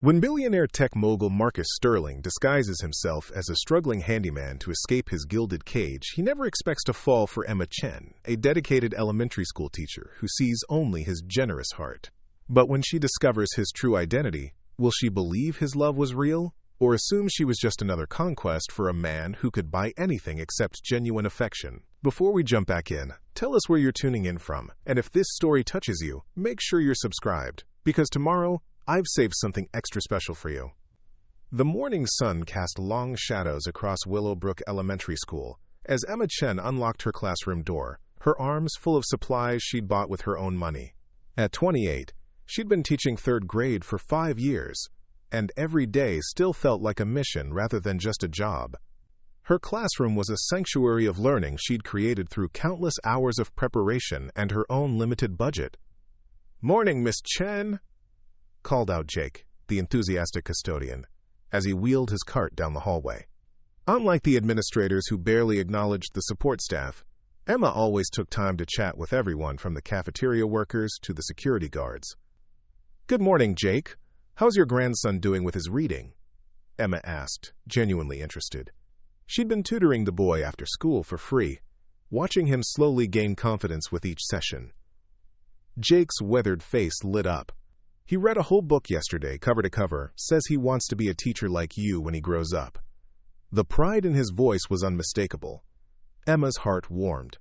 When billionaire tech mogul Marcus Sterling disguises himself as a struggling handyman to escape his gilded cage, he never expects to fall for Emma Chen, a dedicated elementary school teacher who sees only his generous heart. But when she discovers his true identity, will she believe his love was real, or assume she was just another conquest for a man who could buy anything except genuine affection? Before we jump back in, tell us where you're tuning in from, and if this story touches you, make sure you're subscribed, because tomorrow, I've saved something extra special for you. The morning sun cast long shadows across Willowbrook Elementary School as Emma Chen unlocked her classroom door, her arms full of supplies she'd bought with her own money. At 28, she'd been teaching third grade for 5 years, and every day still felt like a mission rather than just a job. Her classroom was a sanctuary of learning she'd created through countless hours of preparation and her own limited budget. "Morning, Miss Chen," called out Jake, the enthusiastic custodian, as he wheeled his cart down the hallway. Unlike the administrators who barely acknowledged the support staff, Emma always took time to chat with everyone from the cafeteria workers to the security guards. "Good morning, Jake. How's your grandson doing with his reading?" Emma asked, genuinely interested. She'd been tutoring the boy after school for free, watching him slowly gain confidence with each session. Jake's weathered face lit up. "He read a whole book yesterday, cover to cover, says he wants to be a teacher like you when he grows up." The pride in his voice was unmistakable. Emma's heart warmed.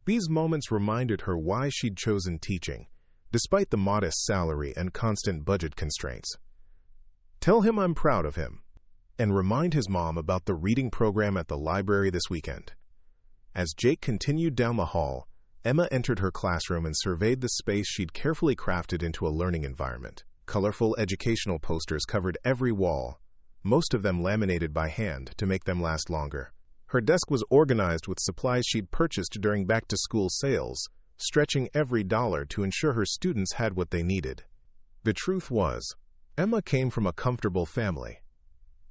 These moments reminded her why she'd chosen teaching, despite the modest salary and constant budget constraints. "Tell him I'm proud of him, and remind his mom about the reading program at the library this weekend." As Jake continued down the hall, Emma entered her classroom and surveyed the space she'd carefully crafted into a learning environment. Colorful educational posters covered every wall, most of them laminated by hand to make them last longer. Her desk was organized with supplies she'd purchased during back-to-school sales, stretching every dollar to ensure her students had what they needed. The truth was, Emma came from a comfortable family.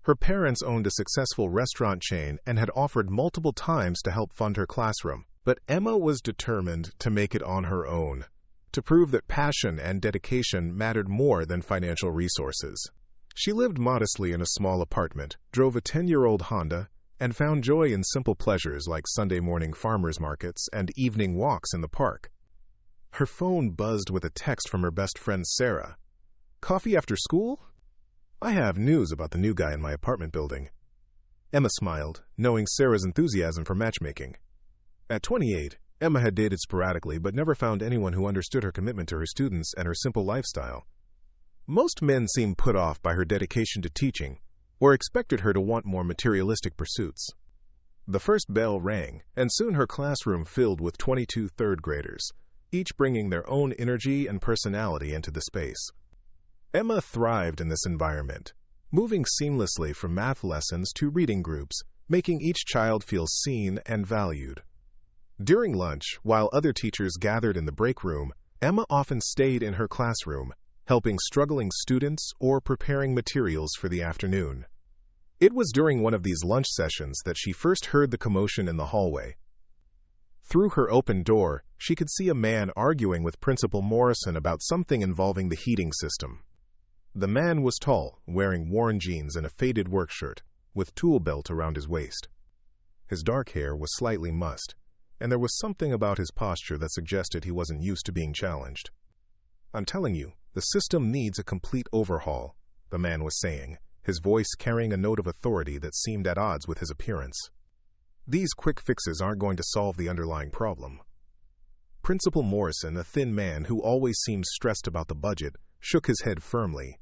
Her parents owned a successful restaurant chain and had offered multiple times to help fund her classroom. But Emma was determined to make it on her own, to prove that passion and dedication mattered more than financial resources. She lived modestly in a small apartment, drove a 10-year-old Honda, and found joy in simple pleasures like Sunday morning farmers markets and evening walks in the park. Her phone buzzed with a text from her best friend Sarah. "Coffee after school? I have news about the new guy in my apartment building." Emma smiled, knowing Sarah's enthusiasm for matchmaking. At 28, Emma had dated sporadically but never found anyone who understood her commitment to her students and her simple lifestyle. Most men seemed put off by her dedication to teaching, or expected her to want more materialistic pursuits. The first bell rang, and soon her classroom filled with 22 third graders, each bringing their own energy and personality into the space. Emma thrived in this environment, moving seamlessly from math lessons to reading groups, making each child feel seen and valued. During lunch, while other teachers gathered in the break room, Emma often stayed in her classroom, helping struggling students or preparing materials for the afternoon. It was during one of these lunch sessions that she first heard the commotion in the hallway. Through her open door, she could see a man arguing with Principal Morrison about something involving the heating system. The man was tall, wearing worn jeans and a faded work shirt, with tool belt around his waist. His dark hair was slightly mussed, and there was something about his posture that suggested he wasn't used to being challenged. "I'm telling you, the system needs a complete overhaul," the man was saying, his voice carrying a note of authority that seemed at odds with his appearance. "These quick fixes aren't going to solve the underlying problem." Principal Morrison, a thin man who always seemed stressed about the budget, shook his head firmly.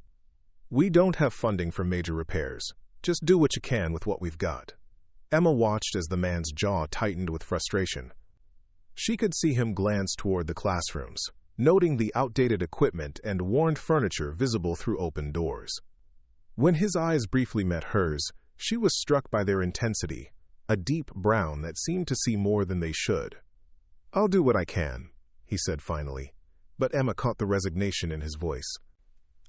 "We don't have funding for major repairs. Just do what you can with what we've got." Emma watched as the man's jaw tightened with frustration. She could see him glance toward the classrooms, noting the outdated equipment and worn furniture visible through open doors. When his eyes briefly met hers, she was struck by their intensity, a deep brown that seemed to see more than they should. "I'll do what I can," he said finally, but Emma caught the resignation in his voice.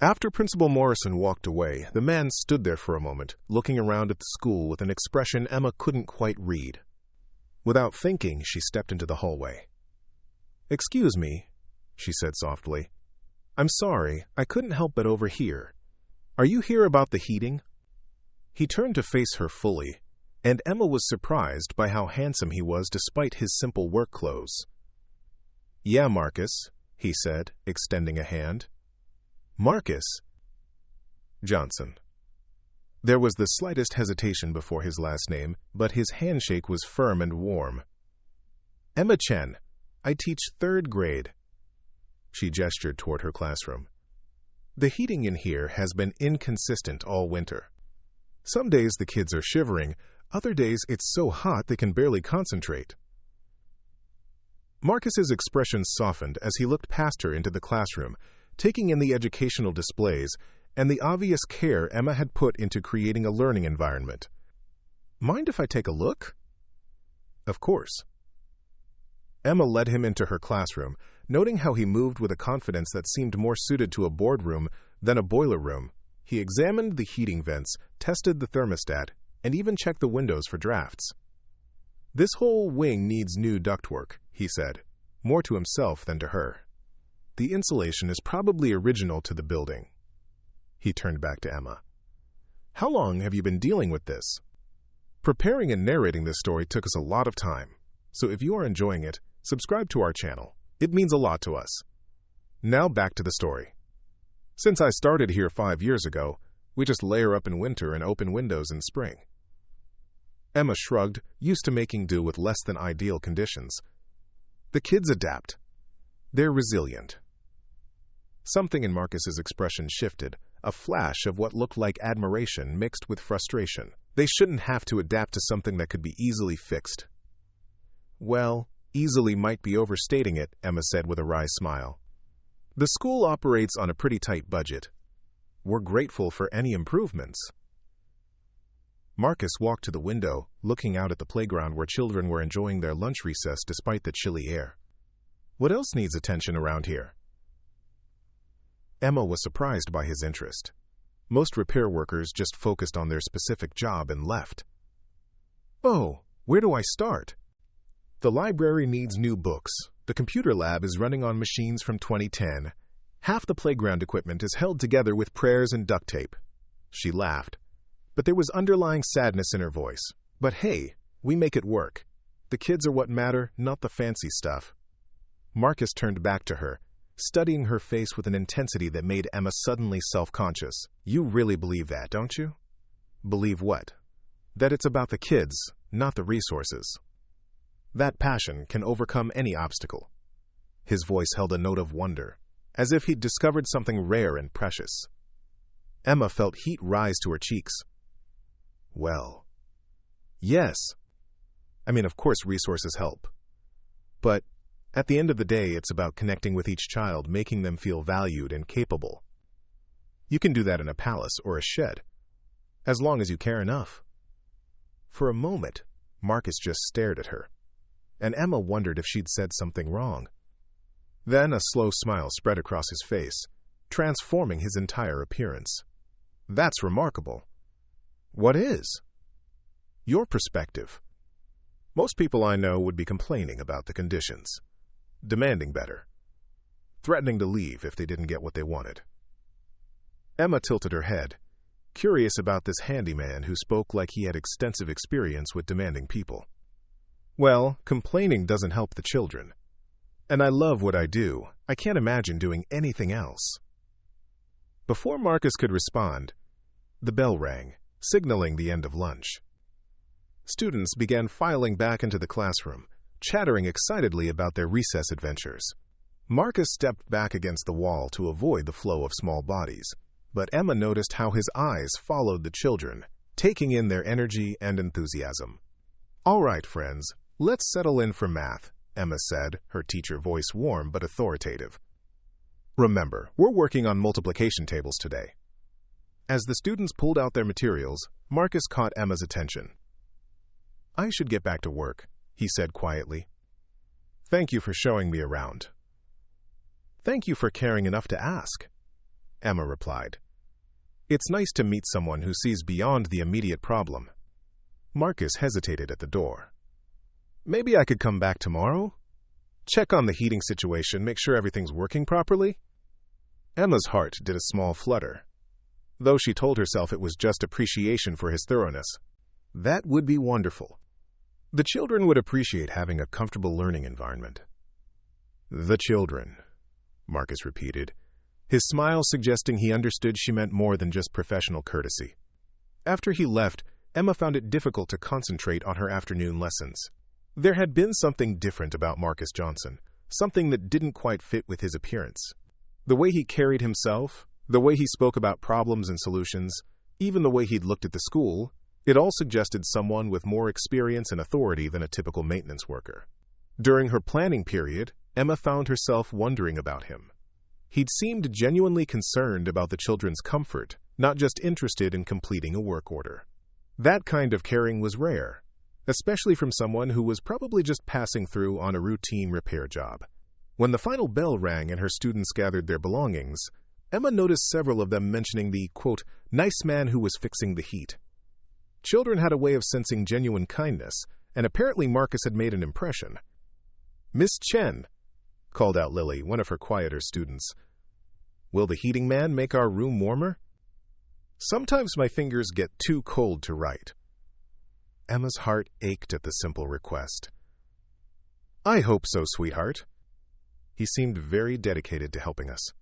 After Principal Morrison walked away, the man stood there for a moment, looking around at the school with an expression Emma couldn't quite read. Without thinking, she stepped into the hallway. "Excuse me," she said softly. "I'm sorry, I couldn't help but overhear." Are you here about the heating? He turned to face her fully, and Emma was surprised by how handsome he was despite his simple work clothes. Yeah, Marcus, he said, extending a hand. Marcus Johnson. There was the slightest hesitation before his last name, but his handshake was firm and warm. Emma Chen. I teach 3rd grade. She gestured toward her classroom. The heating in here has been inconsistent all winter. Some days the kids are shivering, other days it's so hot they can barely concentrate. Marcus's expression softened as he looked past her into the classroom, taking in the educational displays and the obvious care Emma had put into creating a learning environment. Mind if I take a look? Of course. Emma led him into her classroom, noting how he moved with a confidence that seemed more suited to a boardroom than a boiler room. He examined the heating vents, tested the thermostat, and even checked the windows for drafts. This whole wing needs new ductwork, he said, more to himself than to her. The insulation is probably original to the building. He turned back to Emma. How long have you been dealing with this? Preparing and narrating this story took us a lot of time, so if you are enjoying it, subscribe to our channel. It means a lot to us. Now back to the story. Since I started here 5 years ago, we just layer up in winter and open windows in spring. Emma shrugged, used to making do with less than ideal conditions. The kids adapt. They're resilient. Something in Marcus's expression shifted, a flash of what looked like admiration mixed with frustration. They shouldn't have to adapt to something that could be easily fixed. Well, easily might be overstating it, Emma said with a wry smile. The school operates on a pretty tight budget. We're grateful for any improvements. Marcus walked to the window, looking out at the playground where children were enjoying their lunch recess despite the chilly air. What else needs attention around here? Emma was surprised by his interest. Most repair workers just focused on their specific job and left. Oh, where do I start? The library needs new books. The computer lab is running on machines from 2010. Half the playground equipment is held together with prayers and duct tape. She laughed, but there was underlying sadness in her voice. But hey, we make it work. The kids are what matter, not the fancy stuff. Marcus turned back to her, studying her face with an intensity that made Emma suddenly self-conscious. You really believe that, don't you? Believe what? That it's about the kids, not the resources. That passion can overcome any obstacle. His voice held a note of wonder, as if he'd discovered something rare and precious. Emma felt heat rise to her cheeks. Well, yes. I mean, of course resources help. But at the end of the day, it's about connecting with each child, making them feel valued and capable. You can do that in a palace or a shed, as long as you care enough. For a moment, Marcus just stared at her, and Emma wondered if she'd said something wrong. Then a slow smile spread across his face, transforming his entire appearance. That's remarkable. What is? Your perspective. Most people I know would be complaining about the conditions, demanding better, threatening to leave if they didn't get what they wanted. Emma tilted her head, curious about this handyman who spoke like he had extensive experience with demanding people. Well, complaining doesn't help the children. And I love what I do. I can't imagine doing anything else. Before Marcus could respond, the bell rang, signaling the end of lunch. Students began filing back into the classroom, chattering excitedly about their recess adventures. Marcus stepped back against the wall to avoid the flow of small bodies, but Emma noticed how his eyes followed the children, taking in their energy and enthusiasm. All right, friends, let's settle in for math, Emma said, her teacher voice warm but authoritative. Remember, we're working on multiplication tables today. As the students pulled out their materials, Marcus caught Emma's attention. I should get back to work, he said quietly. Thank you for showing me around. Thank you for caring enough to ask, Emma replied. It's nice to meet someone who sees beyond the immediate problem. Marcus hesitated at the door. Maybe I could come back tomorrow? Check on the heating situation, make sure everything's working properly? Emma's heart did a small flutter. though she told herself it was just appreciation for his thoroughness. That would be wonderful. The children would appreciate having a comfortable learning environment. The children, Marcus repeated, his smile suggesting he understood she meant more than just professional courtesy. After he left, Emma found it difficult to concentrate on her afternoon lessons. There had been something different about Marcus Johnson, something that didn't quite fit with his appearance. The way he carried himself, the way he spoke about problems and solutions, even the way he'd looked at the school, it all suggested someone with more experience and authority than a typical maintenance worker. During her planning period, Emma found herself wondering about him. He'd seemed genuinely concerned about the children's comfort, not just interested in completing a work order. That kind of caring was rare, especially from someone who was probably just passing through on a routine repair job. When the final bell rang and her students gathered their belongings, Emma noticed several of them mentioning the, quote, nice man who was fixing the heat. Children had a way of sensing genuine kindness, and apparently Marcus had made an impression. Miss Chen, called out Lily, one of her quieter students. Will the heating man make our room warmer? Sometimes my fingers get too cold to write. Emma's heart ached at the simple request. I hope so, sweetheart. He seemed very dedicated to helping us.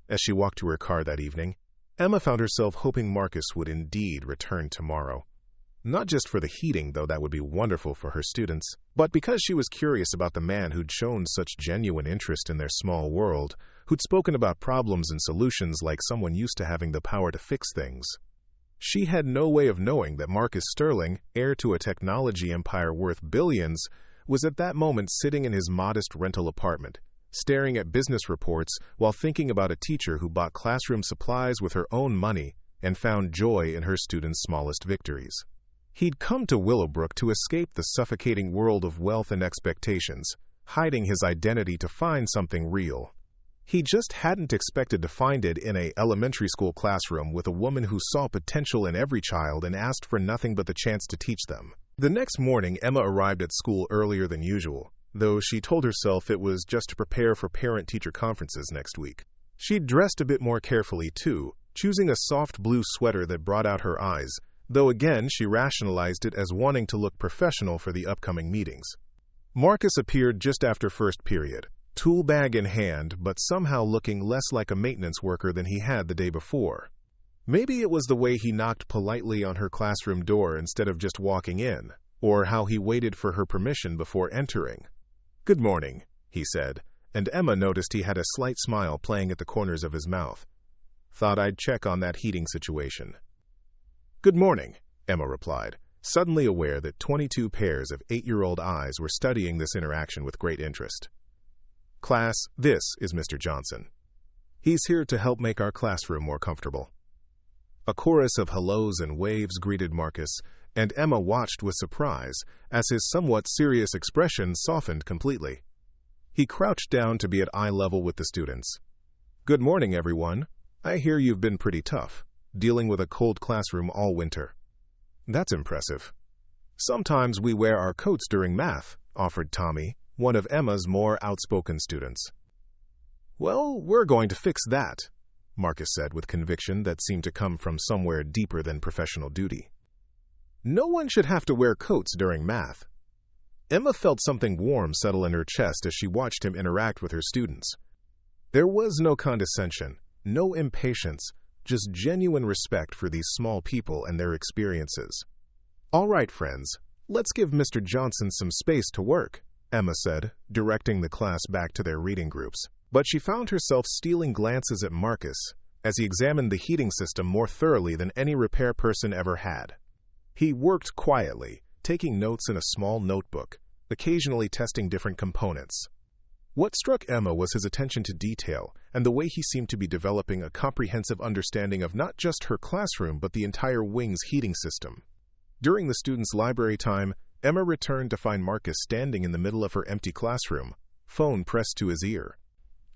As she walked to her car that evening, Emma found herself hoping Marcus would indeed return tomorrow. Not just for the heating, though that would be wonderful for her students, but because she was curious about the man who'd shown such genuine interest in their small world, who'd spoken about problems and solutions like someone used to having the power to fix things. She had no way of knowing that Marcus Sterling, heir to a technology empire worth billions, was at that moment sitting in his modest rental apartment, staring at business reports while thinking about a teacher who bought classroom supplies with her own money and found joy in her students' smallest victories. He'd come to Willowbrook to escape the suffocating world of wealth and expectations, hiding his identity to find something real. He just hadn't expected to find it in an elementary school classroom with a woman who saw potential in every child and asked for nothing but the chance to teach them. The next morning, Emma arrived at school earlier than usual, though she told herself it was just to prepare for parent-teacher conferences next week. She'd dressed a bit more carefully, too, choosing a soft blue sweater that brought out her eyes, though again she rationalized it as wanting to look professional for the upcoming meetings. Marcus appeared just after first period, tool bag in hand, but somehow looking less like a maintenance worker than he had the day before. Maybe it was the way he knocked politely on her classroom door instead of just walking in, or how he waited for her permission before entering. Good morning, he said, and Emma noticed he had a slight smile playing at the corners of his mouth. Thought I'd check on that heating situation. Good morning, Emma replied, suddenly aware that 22 pairs of 8-year-old eyes were studying this interaction with great interest. Class, this is Mr. Johnson. He's here to help make our classroom more comfortable. A chorus of hellos and waves greeted Marcus, and Emma watched with surprise as his somewhat serious expression softened completely. He crouched down to be at eye level with the students. Good morning, everyone. I hear you've been pretty tough, dealing with a cold classroom all winter. That's impressive. Sometimes we wear our coats during math, offered Tommy, one of Emma's more outspoken students. Well, we're going to fix that, Marcus said with conviction that seemed to come from somewhere deeper than professional duty. No one should have to wear coats during math. Emma felt something warm settle in her chest as she watched him interact with her students. There was no condescension, no impatience, just genuine respect for these small people and their experiences. All right, friends, let's give Mr. Johnson some space to work, Emma said, directing the class back to their reading groups. But she found herself stealing glances at Marcus as he examined the heating system more thoroughly than any repair person ever had. He worked quietly, taking notes in a small notebook, occasionally testing different components. What struck Emma was his attention to detail and the way he seemed to be developing a comprehensive understanding of not just her classroom but the entire wing's heating system. During the students' library time, Emma returned to find Marcus standing in the middle of her empty classroom, phone pressed to his ear.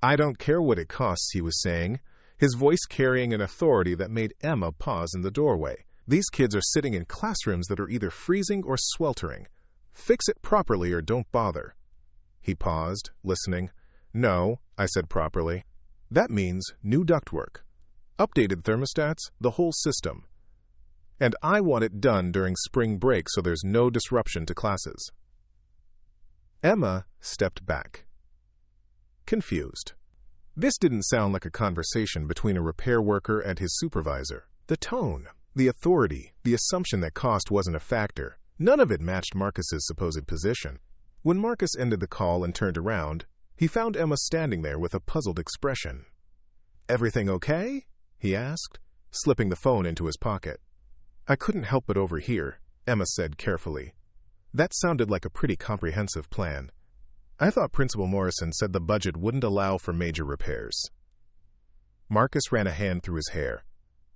I don't care what it costs, he was saying, his voice carrying an authority that made Emma pause in the doorway. These kids are sitting in classrooms that are either freezing or sweltering. Fix it properly or don't bother. He paused, listening. No, I said properly. That means new ductwork. Updated thermostats, the whole system. And I want it done during spring break so there's no disruption to classes. Emma stepped back, confused. This didn't sound like a conversation between a repair worker and his supervisor. The tone, the authority, the assumption that cost wasn't a factor, none of it matched Marcus's supposed position. When Marcus ended the call and turned around, he found Emma standing there with a puzzled expression. "Everything okay?" he asked, slipping the phone into his pocket. "I couldn't help but overhear," Emma said carefully. "That sounded like a pretty comprehensive plan. I thought Principal Morrison said the budget wouldn't allow for major repairs." Marcus ran a hand through his hair,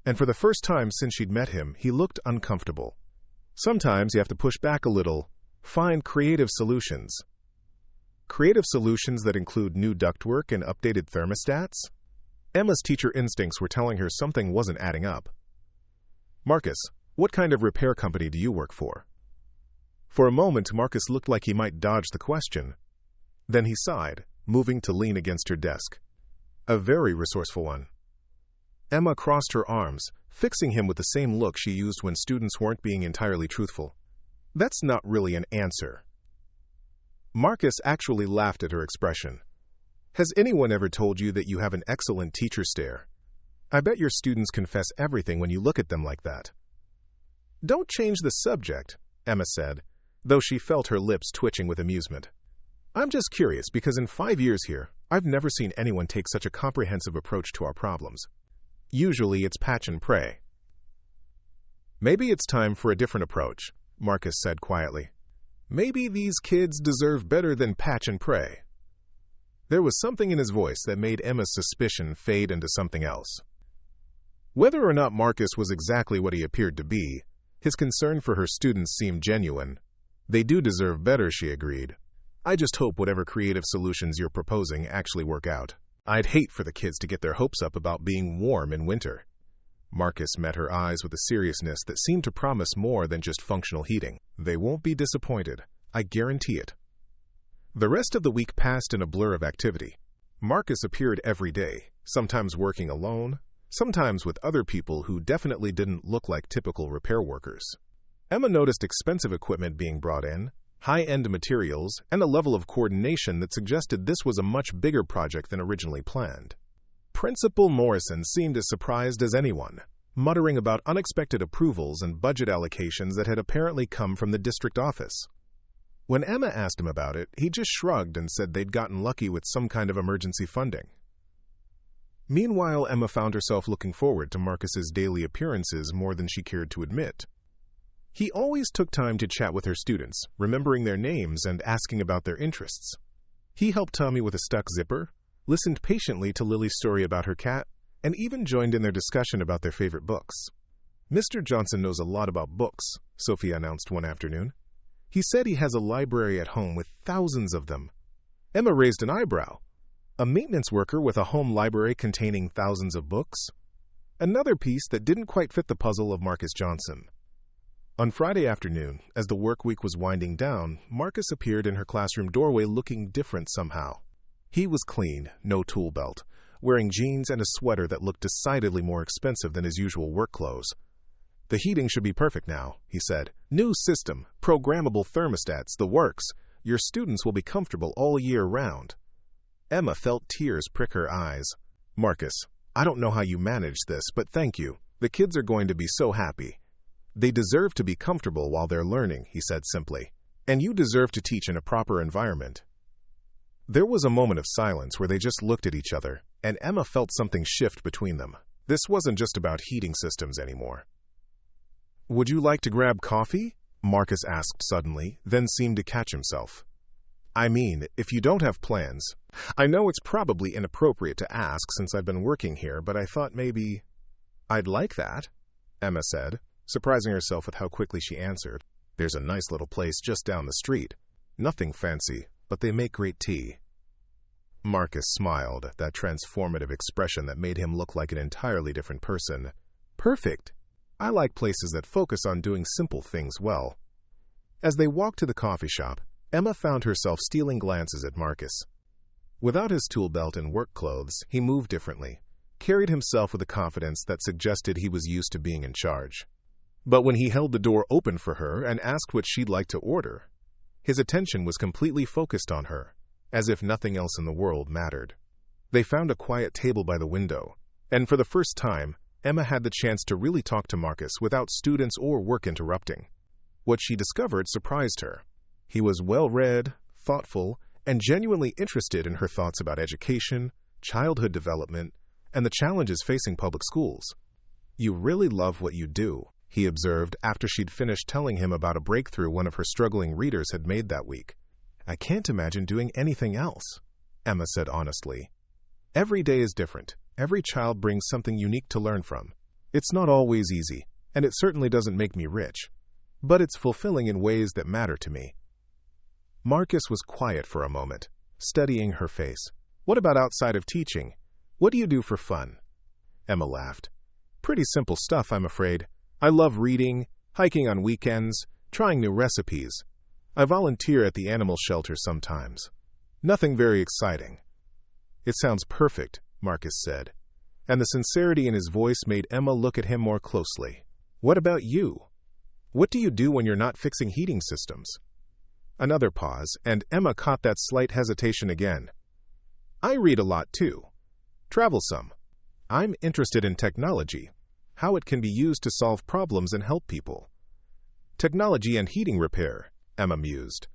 and for the first time since she'd met him, he looked uncomfortable. Sometimes you have to push back a little, find creative solutions. Creative solutions that include new ductwork and updated thermostats? Emma's teacher instincts were telling her something wasn't adding up. "Marcus, what kind of repair company do you work for?" For a moment, Marcus looked like he might dodge the question. Then he sighed, moving to lean against her desk. "A very resourceful one." Emma crossed her arms, fixing him with the same look she used when students weren't being entirely truthful. "That's not really an answer." Marcus actually laughed at her expression. "Has anyone ever told you that you have an excellent teacher stare? I bet your students confess everything when you look at them like that." "Don't change the subject," Emma said, though she felt her lips twitching with amusement. "I'm just curious because in 5 years here, I've never seen anyone take such a comprehensive approach to our problems. Usually it's patch and pray." "Maybe it's time for a different approach," Marcus said quietly. "Maybe these kids deserve better than patch and pray." There was something in his voice that made Emma's suspicion fade into something else. Whether or not Marcus was exactly what he appeared to be, his concern for her students seemed genuine. "They do deserve better," she agreed. "I just hope whatever creative solutions you're proposing actually work out. I'd hate for the kids to get their hopes up about being warm in winter." Marcus met her eyes with a seriousness that seemed to promise more than just functional heating. "They won't be disappointed. I guarantee it." The rest of the week passed in a blur of activity. Marcus appeared every day, sometimes working alone, sometimes with other people who definitely didn't look like typical repair workers. Emma noticed expensive equipment being brought in, high-end materials, and a level of coordination that suggested this was a much bigger project than originally planned. Principal Morrison seemed as surprised as anyone, muttering about unexpected approvals and budget allocations that had apparently come from the district office. When Emma asked him about it, he just shrugged and said they'd gotten lucky with some kind of emergency funding. Meanwhile, Emma found herself looking forward to Marcus's daily appearances more than she cared to admit. He always took time to chat with her students, remembering their names and asking about their interests. He helped Tommy with a stuck zipper, listened patiently to Lily's story about her cat, and even joined in their discussion about their favorite books. "Mr. Johnson knows a lot about books," Sophia announced one afternoon. "He said he has a library at home with thousands of them." Emma raised an eyebrow. A maintenance worker with a home library containing thousands of books? Another piece that didn't quite fit the puzzle of Marcus Johnson. On Friday afternoon, as the work week was winding down, Marcus appeared in her classroom doorway looking different somehow. He was clean, no tool belt, wearing jeans and a sweater that looked decidedly more expensive than his usual work clothes. "The heating should be perfect now," he said. "New system, programmable thermostats, the works. Your students will be comfortable all year round." Emma felt tears prick her eyes. "Marcus, I don't know how you managed this, but thank you. The kids are going to be so happy." "They deserve to be comfortable while they're learning," he said simply. "And you deserve to teach in a proper environment." There was a moment of silence where they just looked at each other, and Emma felt something shift between them. This wasn't just about heating systems anymore. "Would you like to grab coffee?" Marcus asked suddenly, then seemed to catch himself. "I mean, if you don't have plans. I know it's probably inappropriate to ask since I've been working here, but I thought maybe—" "I'd like that," Emma said, surprising herself with how quickly she answered. "There's a nice little place just down the street. Nothing fancy, but they make great tea." Marcus smiled, that transformative expression that made him look like an entirely different person. "Perfect. I like places that focus on doing simple things well." As they walked to the coffee shop, Emma found herself stealing glances at Marcus. Without his tool belt and work clothes, he moved differently, carried himself with a confidence that suggested he was used to being in charge. But when he held the door open for her and asked what she'd like to order, his attention was completely focused on her, as if nothing else in the world mattered. They found a quiet table by the window, and for the first time, Emma had the chance to really talk to Marcus without students or work interrupting. What she discovered surprised her. He was well-read, thoughtful, and genuinely interested in her thoughts about education, childhood development, and the challenges facing public schools. "You really love what you do," he observed after she'd finished telling him about a breakthrough one of her struggling readers had made that week. "I can't imagine doing anything else," Emma said honestly. "Every day is different. Every child brings something unique to learn from. It's not always easy, and it certainly doesn't make me rich. But it's fulfilling in ways that matter to me." Marcus was quiet for a moment, studying her face. "What about outside of teaching? What do you do for fun?" Emma laughed. "Pretty simple stuff, I'm afraid. I love reading, hiking on weekends, trying new recipes. I volunteer at the animal shelter sometimes. Nothing very exciting." "It sounds perfect," Marcus said, and the sincerity in his voice made Emma look at him more closely. "What about you? What do you do when you're not fixing heating systems?" Another pause, and Emma caught that slight hesitation again. "I read a lot too. Travel some. I'm interested in technology, how it can be used to solve problems and help people." "Technology and heating repair," Emma mused.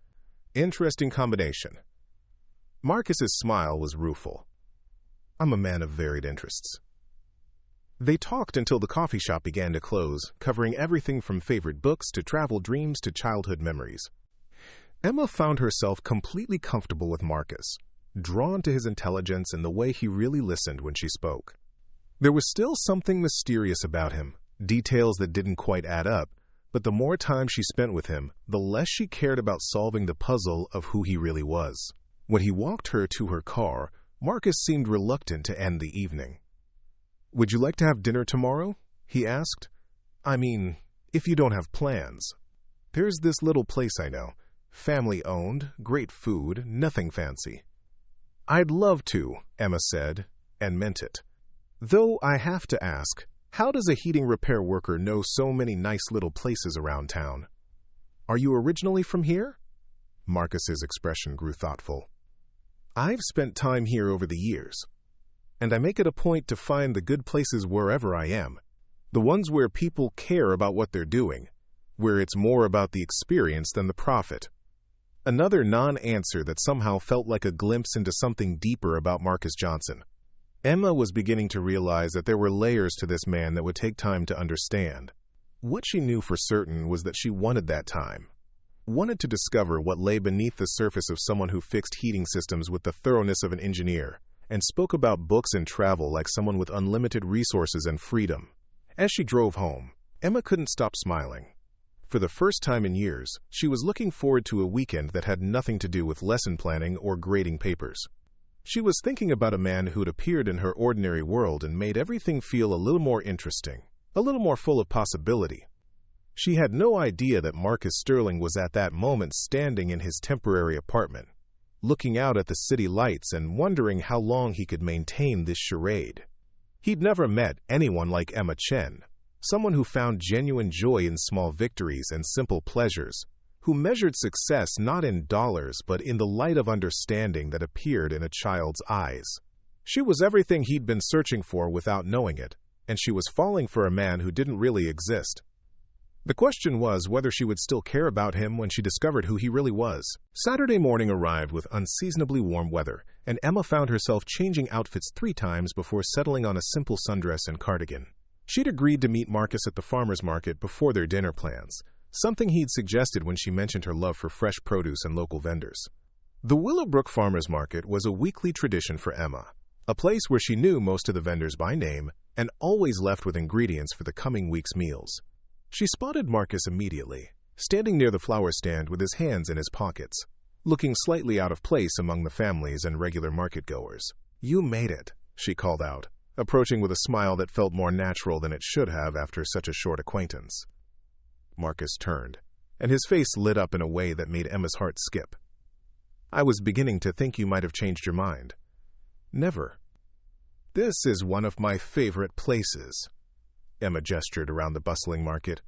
"Interesting combination." Marcus's smile was rueful. "I'm a man of varied interests." They talked until the coffee shop began to close, covering everything from favorite books to travel dreams to childhood memories. Emma found herself completely comfortable with Marcus, drawn to his intelligence and the way he really listened when she spoke. There was still something mysterious about him, details that didn't quite add up, but the more time she spent with him, the less she cared about solving the puzzle of who he really was. When he walked her to her car, Marcus seemed reluctant to end the evening. "Would you like to have dinner tomorrow?" he asked. "I mean, if you don't have plans. There's this little place I know. Family-owned, great food, nothing fancy." "I'd love to," Emma said, and meant it. "Though I have to ask, how does a heating repair worker know so many nice little places around town?" "Are you originally from here?" Marcus's expression grew thoughtful. "I've spent time here over the years, and I make it a point to find the good places wherever I am, the ones where people care about what they're doing, where it's more about the experience than the profit." Another non-answer that somehow felt like a glimpse into something deeper about Marcus Johnson. Emma was beginning to realize that there were layers to this man that would take time to understand. What she knew for certain was that she wanted that time. Wanted to discover what lay beneath the surface of someone who fixed heating systems with the thoroughness of an engineer, and spoke about books and travel like someone with unlimited resources and freedom. As she drove home, Emma couldn't stop smiling. For the first time in years, she was looking forward to a weekend that had nothing to do with lesson planning or grading papers. She was thinking about a man who'd appeared in her ordinary world and made everything feel a little more interesting, a little more full of possibility. She had no idea that Marcus Sterling was at that moment standing in his temporary apartment, looking out at the city lights and wondering how long he could maintain this charade. He'd never met anyone like Emma Chen, someone who found genuine joy in small victories and simple pleasures, who measured success not in dollars but in the light of understanding that appeared in a child's eyes. She was everything he'd been searching for without knowing it, and she was falling for a man who didn't really exist. The question was whether she would still care about him when she discovered who he really was. Saturday morning arrived with unseasonably warm weather, and Emma found herself changing outfits 3 times before settling on a simple sundress and cardigan. She'd agreed to meet Marcus at the farmer's market before their dinner plans, something he'd suggested when she mentioned her love for fresh produce and local vendors. The Willowbrook Farmer's Market was a weekly tradition for Emma, a place where she knew most of the vendors by name and always left with ingredients for the coming week's meals. She spotted Marcus immediately, standing near the flower stand with his hands in his pockets, looking slightly out of place among the families and regular market-goers. "You made it," she called out, approaching with a smile that felt more natural than it should have after such a short acquaintance. Marcus turned, and his face lit up in a way that made Emma's heart skip. "I was beginning to think you might have changed your mind." "Never." This is one of my favorite places. Emma gestured around the bustling market.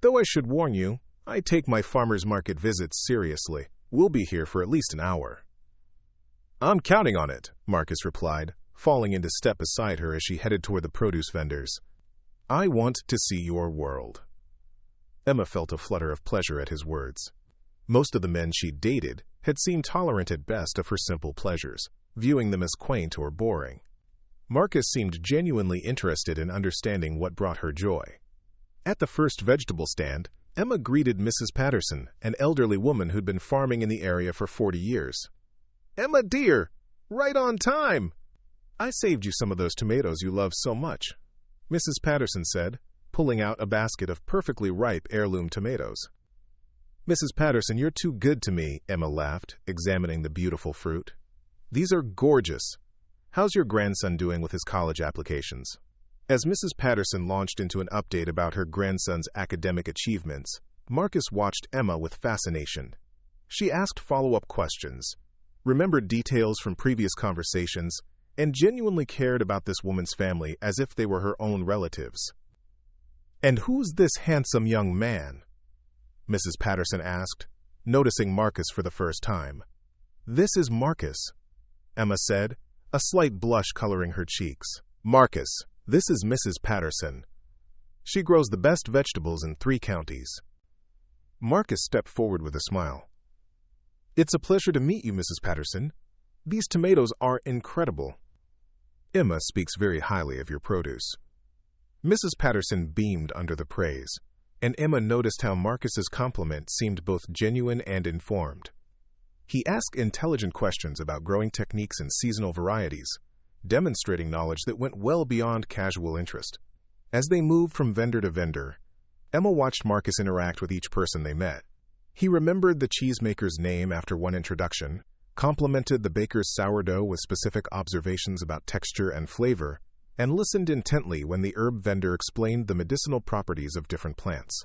Though I should warn you, I take my farmer's market visits seriously. We'll be here for at least an hour. I'm counting on it, Marcus replied, falling into step beside her as she headed toward the produce vendors. I want to see your world. Emma felt a flutter of pleasure at his words. Most of the men she dated had seemed tolerant at best of her simple pleasures, viewing them as quaint or boring. Marcus seemed genuinely interested in understanding what brought her joy. At the first vegetable stand, Emma greeted Mrs. Patterson, an elderly woman who'd been farming in the area for 40 years. Emma, dear, right on time. I saved you some of those tomatoes you love so much, Mrs. Patterson said, pulling out a basket of perfectly ripe heirloom tomatoes. Mrs. Patterson, you're too good to me, Emma laughed, examining the beautiful fruit. These are gorgeous. How's your grandson doing with his college applications? As Mrs. Patterson launched into an update about her grandson's academic achievements, Marcus watched Emma with fascination. She asked follow-up questions, remembered details from previous conversations, and genuinely cared about this woman's family as if they were her own relatives. And who's this handsome young man? Mrs. Patterson asked, noticing Marcus for the first time. This is Marcus, Emma said, a slight blush coloring her cheeks. Marcus, this is Mrs. Patterson. She grows the best vegetables in 3 counties. Marcus stepped forward with a smile. It's a pleasure to meet you, Mrs. Patterson. These tomatoes are incredible. Emma speaks very highly of your produce. Mrs. Patterson beamed under the praise, and Emma noticed how Marcus's compliment seemed both genuine and informed. He asked intelligent questions about growing techniques and seasonal varieties, demonstrating knowledge that went well beyond casual interest. As they moved from vendor to vendor, Emma watched Marcus interact with each person they met. He remembered the cheesemaker's name after one introduction, complimented the baker's sourdough with specific observations about texture and flavor, and listened intently when the herb vendor explained the medicinal properties of different plants.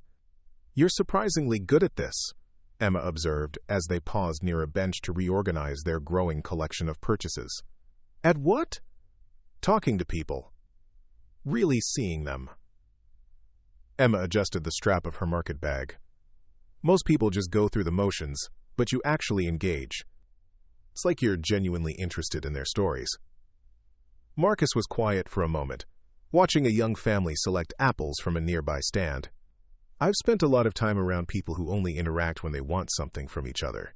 You're surprisingly good at this, Emma observed as they paused near a bench to reorganize their growing collection of purchases. At what? Talking to people. Really seeing them. Emma adjusted the strap of her market bag. Most people just go through the motions, but you actually engage. It's like you're genuinely interested in their stories. Marcus was quiet for a moment, watching a young family select apples from a nearby stand. I've spent a lot of time around people who only interact when they want something from each other.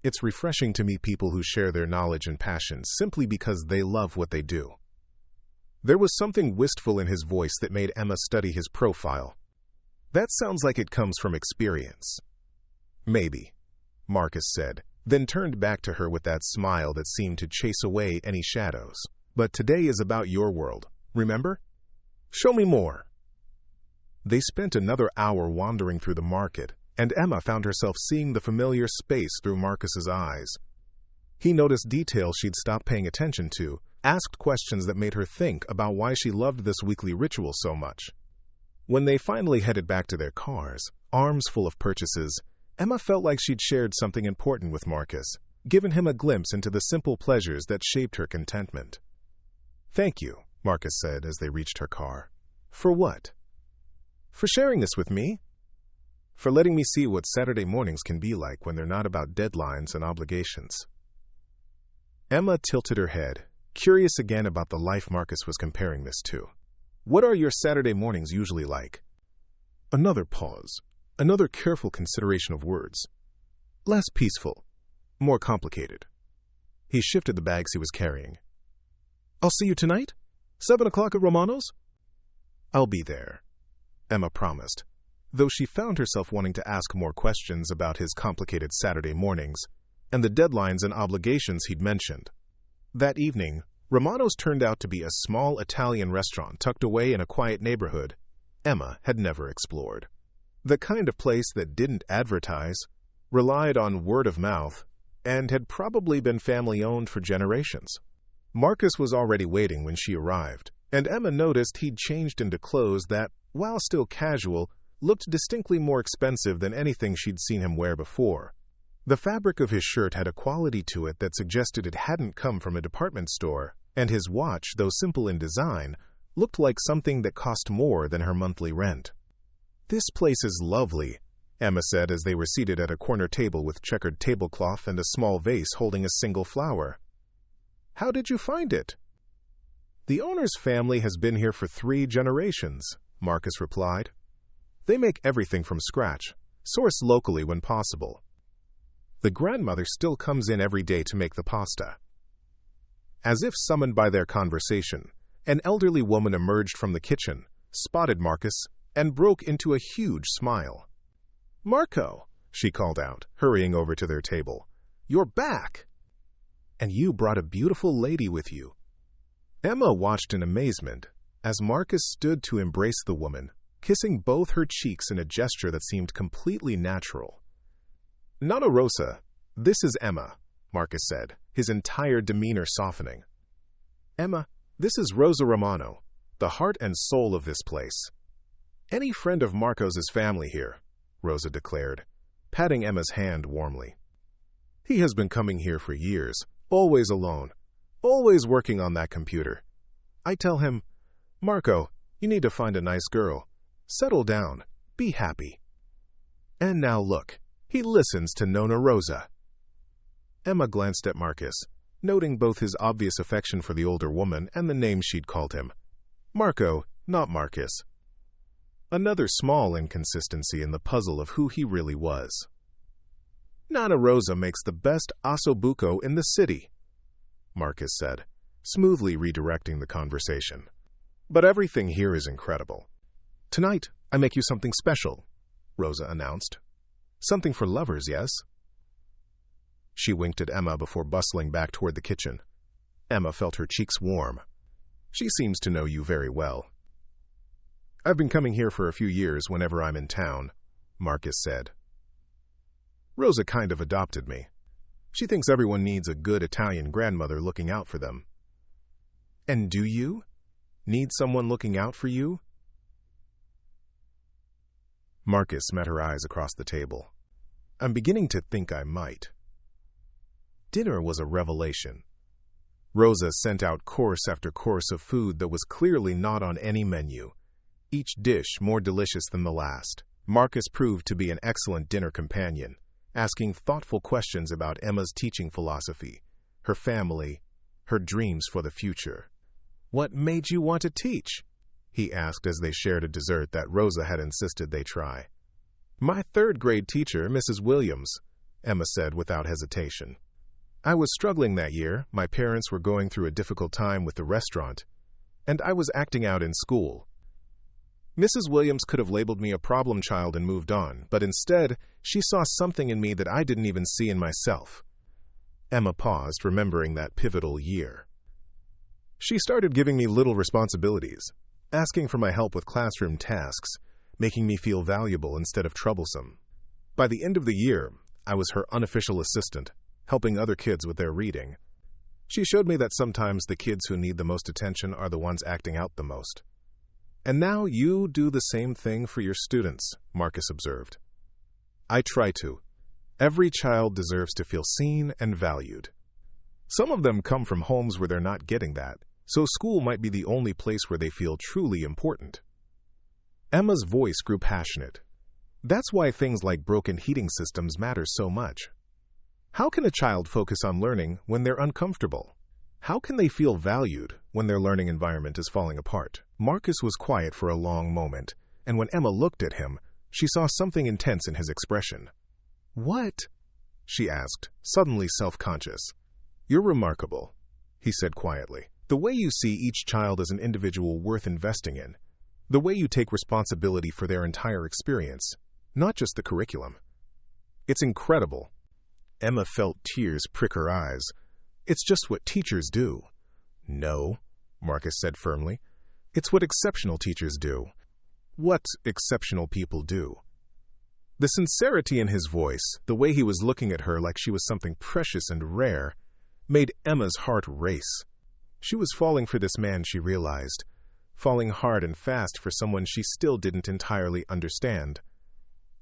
It's refreshing to meet people who share their knowledge and passions simply because they love what they do. There was something wistful in his voice that made Emma study his profile. That sounds like it comes from experience. Maybe, Marcus said, then turned back to her with that smile that seemed to chase away any shadows. But today is about your world, remember? Show me more. They spent another hour wandering through the market, and Emma found herself seeing the familiar space through Marcus's eyes. He noticed details she'd stopped paying attention to, asked questions that made her think about why she loved this weekly ritual so much. When they finally headed back to their cars, arms full of purchases, Emma felt like she'd shared something important with Marcus, given him a glimpse into the simple pleasures that shaped her contentment. Thank you, Marcus said as they reached her car. For what? For sharing this with me. For letting me see what Saturday mornings can be like when they're not about deadlines and obligations. Emma tilted her head, curious again about the life Marcus was comparing this to. What are your Saturday mornings usually like? Another pause, another careful consideration of words. Less peaceful, more complicated. He shifted the bags he was carrying. I'll see you tonight? 7 o'clock at Romano's? I'll be there, Emma promised, though she found herself wanting to ask more questions about his complicated Saturday mornings and the deadlines and obligations he'd mentioned. That evening, Romano's turned out to be a small Italian restaurant tucked away in a quiet neighborhood Emma had never explored. The kind of place that didn't advertise, relied on word of mouth, and had probably been family-owned for generations. Marcus was already waiting when she arrived, and Emma noticed he'd changed into clothes that, while still casual, looked distinctly more expensive than anything she'd seen him wear before. The fabric of his shirt had a quality to it that suggested it hadn't come from a department store, and his watch, though simple in design, looked like something that cost more than her monthly rent. "This place is lovely," Emma said as they were seated at a corner table with checkered tablecloth and a small vase holding a single flower. "How did you find it?" "The owner's family has been here for 3 generations," Marcus replied. "They make everything from scratch, source locally when possible. The grandmother still comes in every day to make the pasta." As if summoned by their conversation, an elderly woman emerged from the kitchen, spotted Marcus, and broke into a huge smile. "Marco," she called out, hurrying over to their table. "You're back! And you brought a beautiful lady with you." Emma watched in amazement as Marcus stood to embrace the woman, kissing both her cheeks in a gesture that seemed completely natural. "Nana Rosa, this is Emma," Marcus said, his entire demeanor softening. "Emma, this is Rosa Romano, the heart and soul of this place." "Any friend of Marco's family here," Rosa declared, patting Emma's hand warmly. "He has been coming here for years, always alone, always working on that computer. I tell him, 'Marco, you need to find a nice girl. Settle down. Be happy.' And now look, he listens to Nona Rosa." Emma glanced at Marcus, noting both his obvious affection for the older woman and the name she'd called him. Marco, not Marcus. Another small inconsistency in the puzzle of who he really was. "Nana Rosa makes the best ossobuco in the city," Marcus said, smoothly redirecting the conversation. "But everything here is incredible. Tonight, I make you something special," Rosa announced. "Something for lovers, yes?" She winked at Emma before bustling back toward the kitchen. Emma felt her cheeks warm. "She seems to know you very well." "I've been coming here for a few years whenever I'm in town," Marcus said. "Rosa kind of adopted me. She thinks everyone needs a good Italian grandmother looking out for them." "And do you need someone looking out for you?" Marcus met her eyes across the table. "I'm beginning to think I might." Dinner was a revelation. Rosa sent out course after course of food that was clearly not on any menu, each dish more delicious than the last. Marcus proved to be an excellent dinner companion, asking thoughtful questions about Emma's teaching philosophy, her family, her dreams for the future. "What made you want to teach?" he asked as they shared a dessert that Rosa had insisted they try. "My 3rd-grade teacher, Mrs. Williams," Emma said without hesitation. "I was struggling that year. My parents were going through a difficult time with the restaurant, and I was acting out in school. Mrs. Williams could have labeled me a problem child and moved on, but instead, she saw something in me that I didn't even see in myself." Emma paused, remembering that pivotal year. "She started giving me little responsibilities, asking for my help with classroom tasks, making me feel valuable instead of troublesome. By the end of the year, I was her unofficial assistant, helping other kids with their reading. She showed me that sometimes the kids who need the most attention are the ones acting out the most." "And now you do the same thing for your students," Marcus observed. "I try to. Every child deserves to feel seen and valued. Some of them come from homes where they're not getting that, so school might be the only place where they feel truly important." Emma's voice grew passionate. "That's why things like broken heating systems matter so much. How can a child focus on learning when they're uncomfortable? How can they feel valued when their learning environment is falling apart?" Marcus was quiet for a long moment, and when Emma looked at him, she saw something intense in his expression. "What?" she asked, suddenly self-conscious. "You're remarkable," he said quietly. "The way you see each child as an individual worth investing in. The way you take responsibility for their entire experience, not just the curriculum. It's incredible." Emma felt tears prick her eyes. "It's just what teachers do." "No," Marcus said firmly. "It's what exceptional teachers do." "What exceptional people do?" The sincerity in his voice, the way he was looking at her like she was something precious and rare, made Emma's heart race. She was falling for this man, she realized, falling hard and fast for someone she still didn't entirely understand.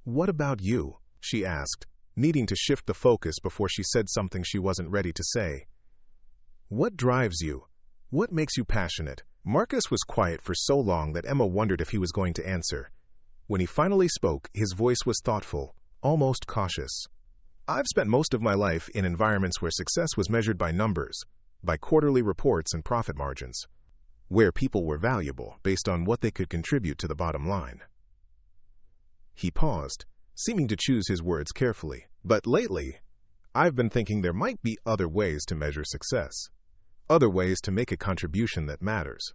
"What about you?" she asked, needing to shift the focus before she said something she wasn't ready to say. "What drives you? What makes you passionate? Marcus was quiet for so long that Emma wondered if he was going to answer. When he finally spoke, his voice was thoughtful, almost cautious. I've spent most of my life in environments where success was measured by numbers, by quarterly reports and profit margins, where people were valuable based on what they could contribute to the bottom line. He paused, seeming to choose his words carefully. But lately, I've been thinking there might be other ways to measure success, other ways to make a contribution that matters.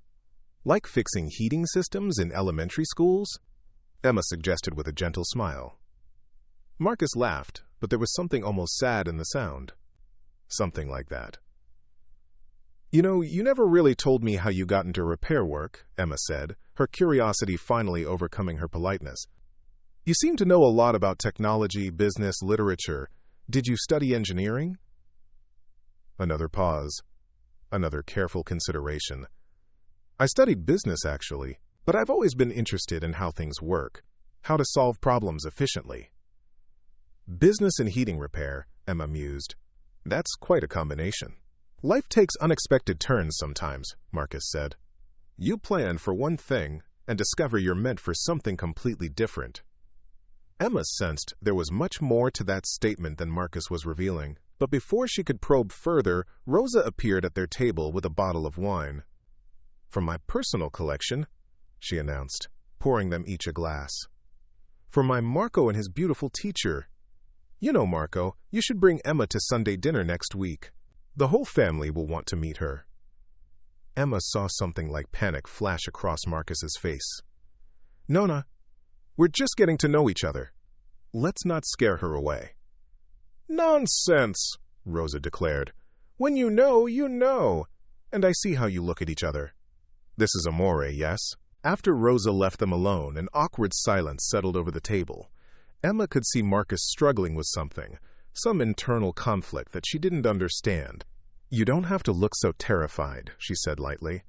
Like fixing heating systems in elementary schools? Emma suggested with a gentle smile. Marcus laughed, but there was something almost sad in the sound. Something like that. You know, you never really told me how you got into repair work, Emma said, her curiosity finally overcoming her politeness. You seem to know a lot about technology, business, literature. Did you study engineering? Another pause. Another careful consideration. I studied business, actually, but I've always been interested in how things work, how to solve problems efficiently. Business and heating repair, Emma mused. That's quite a combination. Life takes unexpected turns sometimes, Marcus said. You plan for one thing and discover you're meant for something completely different. Emma sensed there was much more to that statement than Marcus was revealing, but before she could probe further, Rosa appeared at their table with a bottle of wine. From my personal collection, she announced, pouring them each a glass. For my Marco and his beautiful teacher. You know, Marco, you should bring Emma to Sunday dinner next week. The whole family will want to meet her. Emma saw something like panic flash across Marcus's face. Nona, we're just getting to know each other. Let's not scare her away. Nonsense, Rosa declared. When you know, you know. And I see how you look at each other. This is amore, yes? After Rosa left them alone, an awkward silence settled over the table. Emma could see Marcus struggling with something, some internal conflict that she didn't understand. You don't have to look so terrified, she said lightly.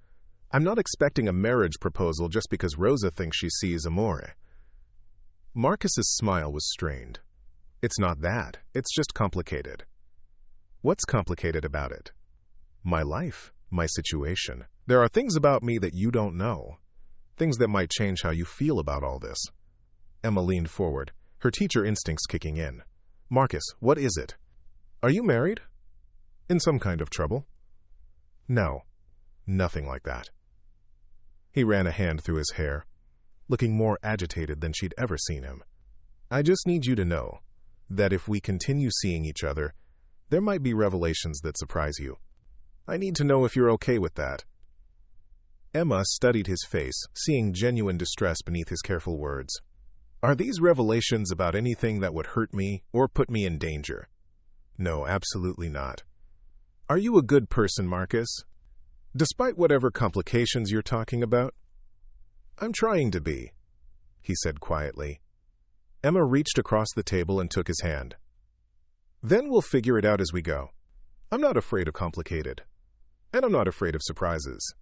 I'm not expecting a marriage proposal just because Rosa thinks she sees amore. Marcus's smile was strained. It's not that. It's just complicated. What's complicated about it? My life, my situation. There are things about me that you don't know. Things that might change how you feel about all this. Emma leaned forward, her teacher instincts kicking in. Marcus, what is it? Are you married? In some kind of trouble? No, nothing like that. He ran a hand through his hair, looking more agitated than she'd ever seen him. I just need you to know that if we continue seeing each other, there might be revelations that surprise you. I need to know if you're okay with that. Emma studied his face, seeing genuine distress beneath his careful words. Are these revelations about anything that would hurt me or put me in danger? No, absolutely not. Are you a good person, Marcus? Despite whatever complications you're talking about? I'm trying to be, he said quietly. Emma reached across the table and took his hand. Then we'll figure it out as we go. I'm not afraid of complicated, and I'm not afraid of surprises.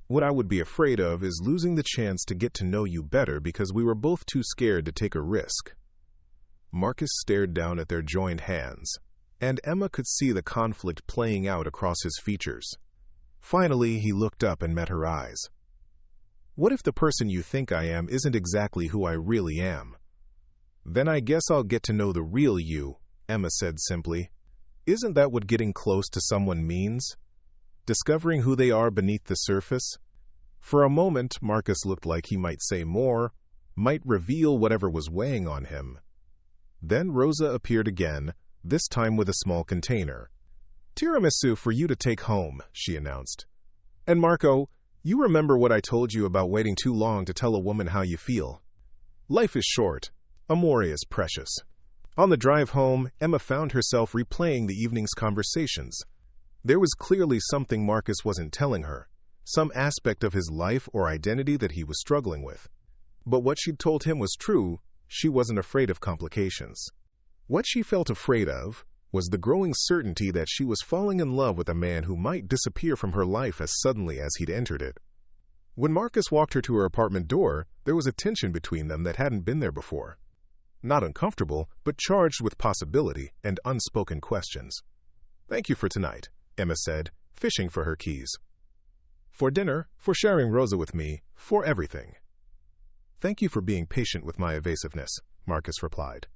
What I would be afraid of is losing the chance to get to know you better because we were both too scared to take a risk. Marcus stared down at their joined hands, and Emma could see the conflict playing out across his features. Finally, he looked up and met her eyes. What if the person you think I am isn't exactly who I really am? Then I guess I'll get to know the real you, Emma said simply. Isn't that what getting close to someone means? Discovering who they are beneath the surface? For a moment, Marcus looked like he might say more, might reveal whatever was weighing on him. Then Rosa appeared again, this time with a small container. Tiramisu for you to take home, she announced. And Marco, you remember what I told you about waiting too long to tell a woman how you feel. Life is short. Amore is precious. On the drive home, Emma found herself replaying the evening's conversations. There was clearly something Marcus wasn't telling her, some aspect of his life or identity that he was struggling with. But what she'd told him was true. She wasn't afraid of complications. What she felt afraid of was the growing certainty that she was falling in love with a man who might disappear from her life as suddenly as he'd entered it. When Marcus walked her to her apartment door, there was a tension between them that hadn't been there before. Not uncomfortable, but charged with possibility and unspoken questions. Thank you for tonight, Emma said, fishing for her keys. For dinner, for sharing Rosa with me, for everything. Thank you for being patient with my evasiveness, Marcus replied.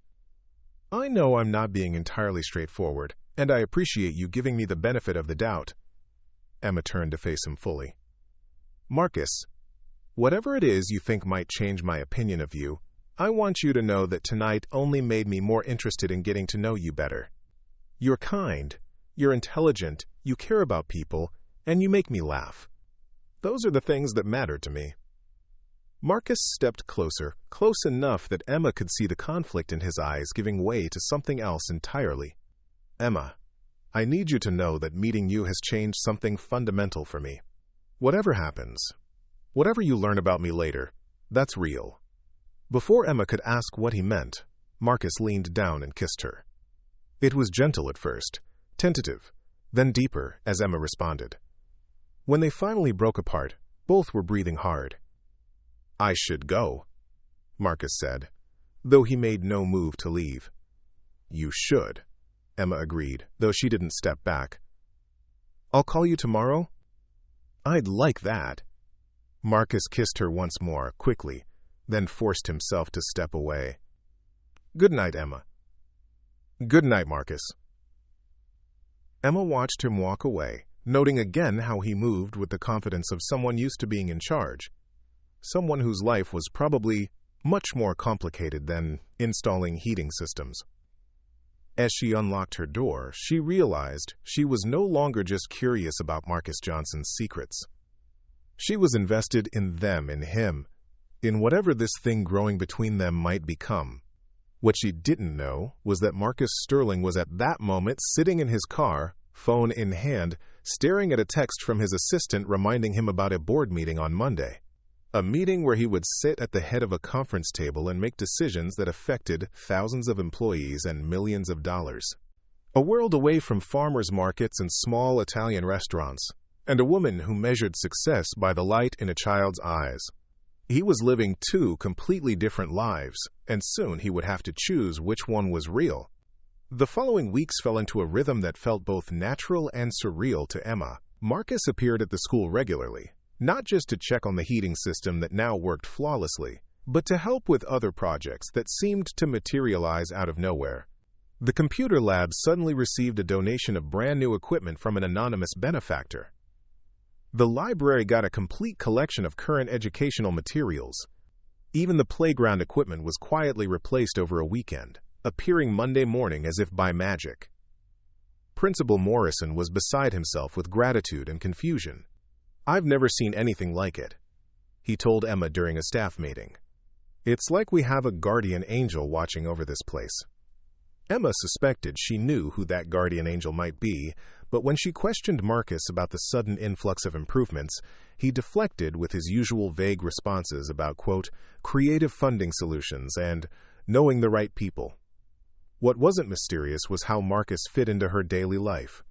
I know I'm not being entirely straightforward, and I appreciate you giving me the benefit of the doubt. Emma turned to face him fully. Marcus, whatever it is you think might change my opinion of you, I want you to know that tonight only made me more interested in getting to know you better. You're kind, you're intelligent, you care about people, and you make me laugh. Those are the things that matter to me. Marcus stepped closer, close enough that Emma could see the conflict in his eyes giving way to something else entirely. Emma, I need you to know that meeting you has changed something fundamental for me. Whatever happens, whatever you learn about me later, that's real. Before Emma could ask what he meant, Marcus leaned down and kissed her. It was gentle at first, tentative, then deeper as Emma responded. When they finally broke apart, both were breathing hard. I should go, Marcus said, though he made no move to leave. You should, Emma agreed, though she didn't step back. I'll call you tomorrow? I'd like that. Marcus kissed her once more, quickly, then forced himself to step away. Good night, Emma. Good night, Marcus. Emma watched him walk away, noting again how he moved with the confidence of someone used to being in charge. Someone whose life was probably much more complicated than installing heating systems. As she unlocked her door, she realized she was no longer just curious about Marcus Johnson's secrets. She was invested in them, in him, in whatever this thing growing between them might become. What she didn't know was that Marcus Sterling was at that moment sitting in his car, phone in hand, staring at a text from his assistant reminding him about a board meeting on Monday. A meeting where he would sit at the head of a conference table and make decisions that affected thousands of employees and millions of dollars. A world away from farmers' markets and small Italian restaurants, and a woman who measured success by the light in a child's eyes. He was living two completely different lives, and soon he would have to choose which one was real. The following weeks fell into a rhythm that felt both natural and surreal to Emma. Marcus appeared at the school regularly, not just to check on the heating system that now worked flawlessly, but to help with other projects that seemed to materialize out of nowhere. The computer lab suddenly received a donation of brand new equipment from an anonymous benefactor. The library got a complete collection of current educational materials. Even the playground equipment was quietly replaced over a weekend, appearing Monday morning as if by magic. Principal Morrison was beside himself with gratitude and confusion. I've never seen anything like it, he told Emma during a staff meeting. It's like we have a guardian angel watching over this place. Emma suspected she knew who that guardian angel might be, but when she questioned Marcus about the sudden influx of improvements, he deflected with his usual vague responses about, quote, creative funding solutions and knowing the right people. What wasn't mysterious was how Marcus fit into her daily life.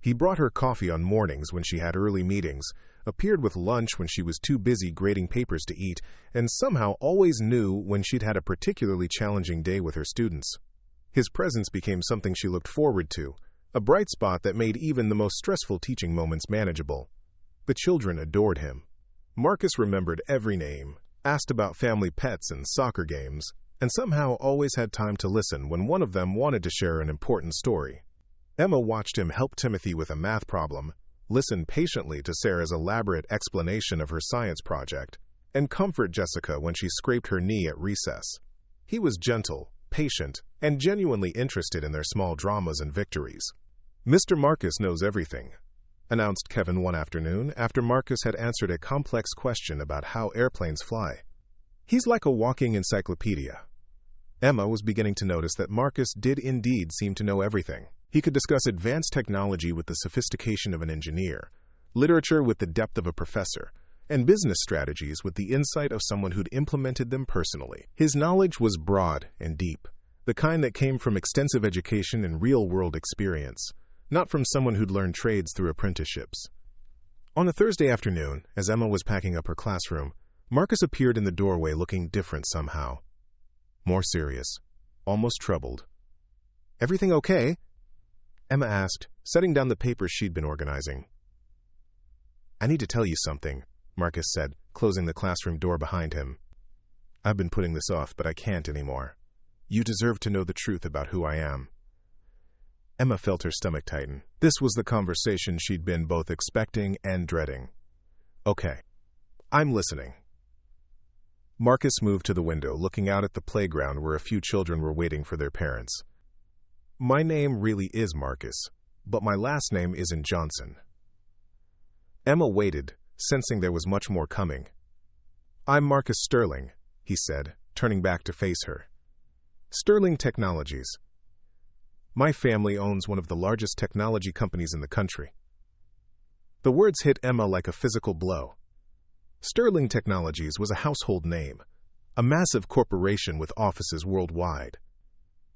He brought her coffee on mornings when she had early meetings, appeared with lunch when she was too busy grading papers to eat, and somehow always knew when she'd had a particularly challenging day with her students. His presence became something she looked forward to, a bright spot that made even the most stressful teaching moments manageable. The children adored him. Marcus remembered every name, asked about family pets and soccer games, and somehow always had time to listen when one of them wanted to share an important story. Emma watched him help Timothy with a math problem, listen patiently to Sarah's elaborate explanation of her science project, and comfort Jessica when she scraped her knee at recess. He was gentle, patient, and genuinely interested in their small dramas and victories. Mr. Marcus knows everything, announced Kevin one afternoon after Marcus had answered a complex question about how airplanes fly. He's like a walking encyclopedia. Emma was beginning to notice that Marcus did indeed seem to know everything. He could discuss advanced technology with the sophistication of an engineer, literature with the depth of a professor, and business strategies with the insight of someone who'd implemented them personally. His knowledge was broad and deep, the kind that came from extensive education and real-world experience, not from someone who'd learned trades through apprenticeships. On a Thursday afternoon, as Emma was packing up her classroom, Marcus appeared in the doorway looking different somehow. More serious, almost troubled. Everything okay? Emma asked, setting down the papers she'd been organizing. I need to tell you something, Marcus said, closing the classroom door behind him. I've been putting this off, but I can't anymore. You deserve to know the truth about who I am. Emma felt her stomach tighten. This was the conversation she'd been both expecting and dreading. Okay, I'm listening. Marcus moved to the window, looking out at the playground where a few children were waiting for their parents. My name really is Marcus, but my last name isn't Johnson. Emma waited, sensing there was much more coming. I'm Marcus Sterling, he said, turning back to face her. Sterling Technologies. My family owns one of the largest technology companies in the country. The words hit Emma like a physical blow. Sterling Technologies was a household name, a massive corporation with offices worldwide.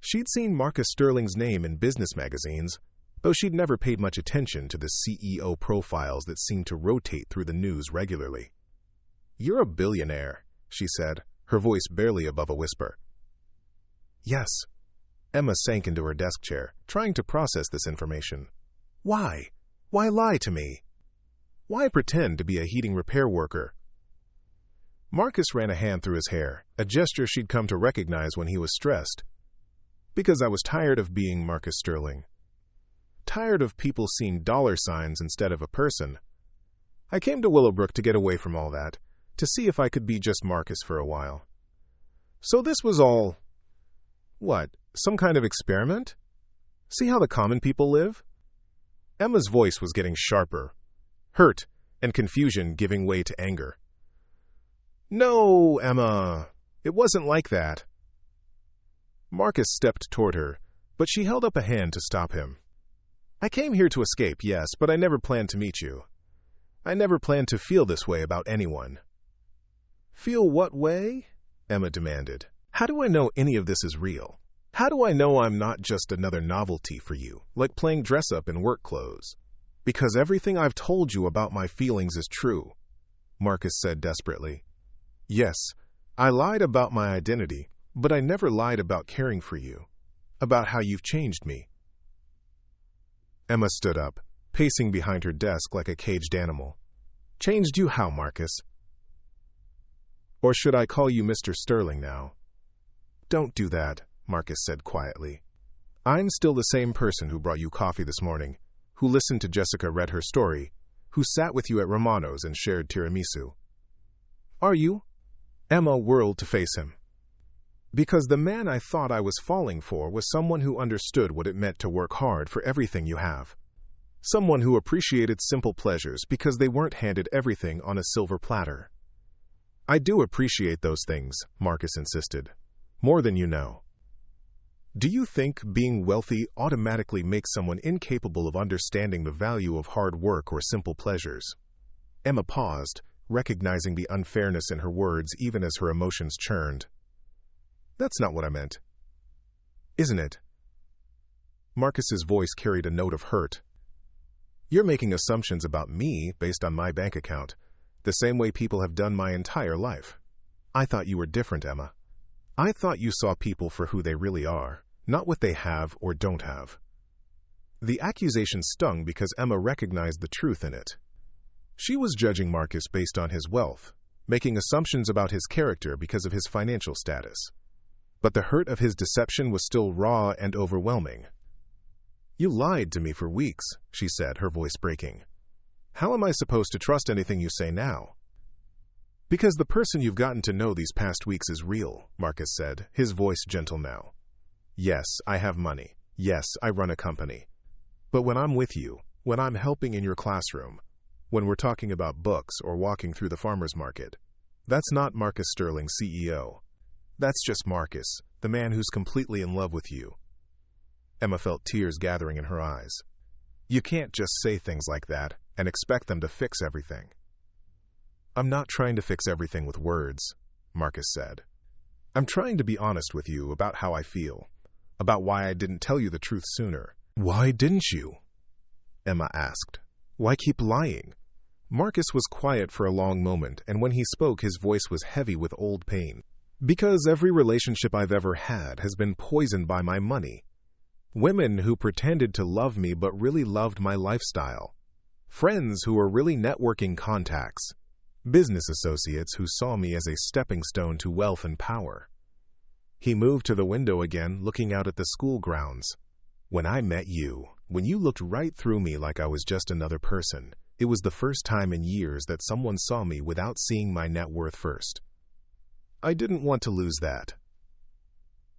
She'd seen Marcus Sterling's name in business magazines, though she'd never paid much attention to the CEO profiles that seemed to rotate through the news regularly. You're a billionaire, she said, her voice barely above a whisper. Yes. Emma sank into her desk chair, trying to process this information. Why? Why lie to me? Why pretend to be a heating repair worker? Marcus ran a hand through his hair, a gesture she'd come to recognize when he was stressed. Because I was tired of being Marcus Sterling. Tired of people seeing dollar signs instead of a person. I came to Willowbrook to get away from all that, to see if I could be just Marcus for a while. So this was all... What, some kind of experiment? See how the common people live? Emma's voice was getting sharper, hurt and confusion giving way to anger. No, Emma, it wasn't like that. Marcus stepped toward her, but she held up a hand to stop him. I came here to escape, yes, but I never planned to meet you. I never planned to feel this way about anyone. Feel what way? Emma demanded. How do I know any of this is real? How do I know I'm not just another novelty for you, like playing dress-up in work clothes? Because everything I've told you about my feelings is true, Marcus said desperately. Yes, I lied about my identity, but I never lied about caring for you, about how you've changed me. Emma stood up, pacing behind her desk like a caged animal. Changed you how, Marcus? Or should I call you Mr. Sterling now? Don't do that, Marcus said quietly. I'm still the same person who brought you coffee this morning, who listened to Jessica read her story, who sat with you at Romano's and shared tiramisu. Are you? Emma whirled to face him. Because the man I thought I was falling for was someone who understood what it meant to work hard for everything you have. Someone who appreciated simple pleasures because they weren't handed everything on a silver platter. I do appreciate those things, Marcus insisted. More than you know. Do you think being wealthy automatically makes someone incapable of understanding the value of hard work or simple pleasures? Emma paused, recognizing the unfairness in her words even as her emotions churned. That's not what I meant. Isn't it? Marcus's voice carried a note of hurt. You're making assumptions about me based on my bank account, the same way people have done my entire life. I thought you were different, Emma. I thought you saw people for who they really are, not what they have or don't have. The accusation stung because Emma recognized the truth in it. She was judging Marcus based on his wealth, making assumptions about his character because of his financial status. But the hurt of his deception was still raw and overwhelming. You lied to me for weeks, she said, her voice breaking. How am I supposed to trust anything you say now? Because the person you've gotten to know these past weeks is real, Marcus said, his voice gentle now. Yes, I have money. Yes, I run a company. But when I'm with you, when I'm helping in your classroom, when we're talking about books or walking through the farmer's market, that's not Marcus Sterling, CEO. That's just Marcus, the man who's completely in love with you. Emma felt tears gathering in her eyes. You can't just say things like that and expect them to fix everything. I'm not trying to fix everything with words, Marcus said. I'm trying to be honest with you about how I feel, about why I didn't tell you the truth sooner. Why didn't you? Emma asked. Why keep lying? Marcus was quiet for a long moment, and when he spoke, his voice was heavy with old pain. Because every relationship I've ever had has been poisoned by my money. Women who pretended to love me but really loved my lifestyle. Friends who were really networking contacts. Business associates who saw me as a stepping stone to wealth and power. He moved to the window again, looking out at the school grounds. When I met you, when you looked right through me like I was just another person, it was the first time in years that someone saw me without seeing my net worth first. I didn't want to lose that.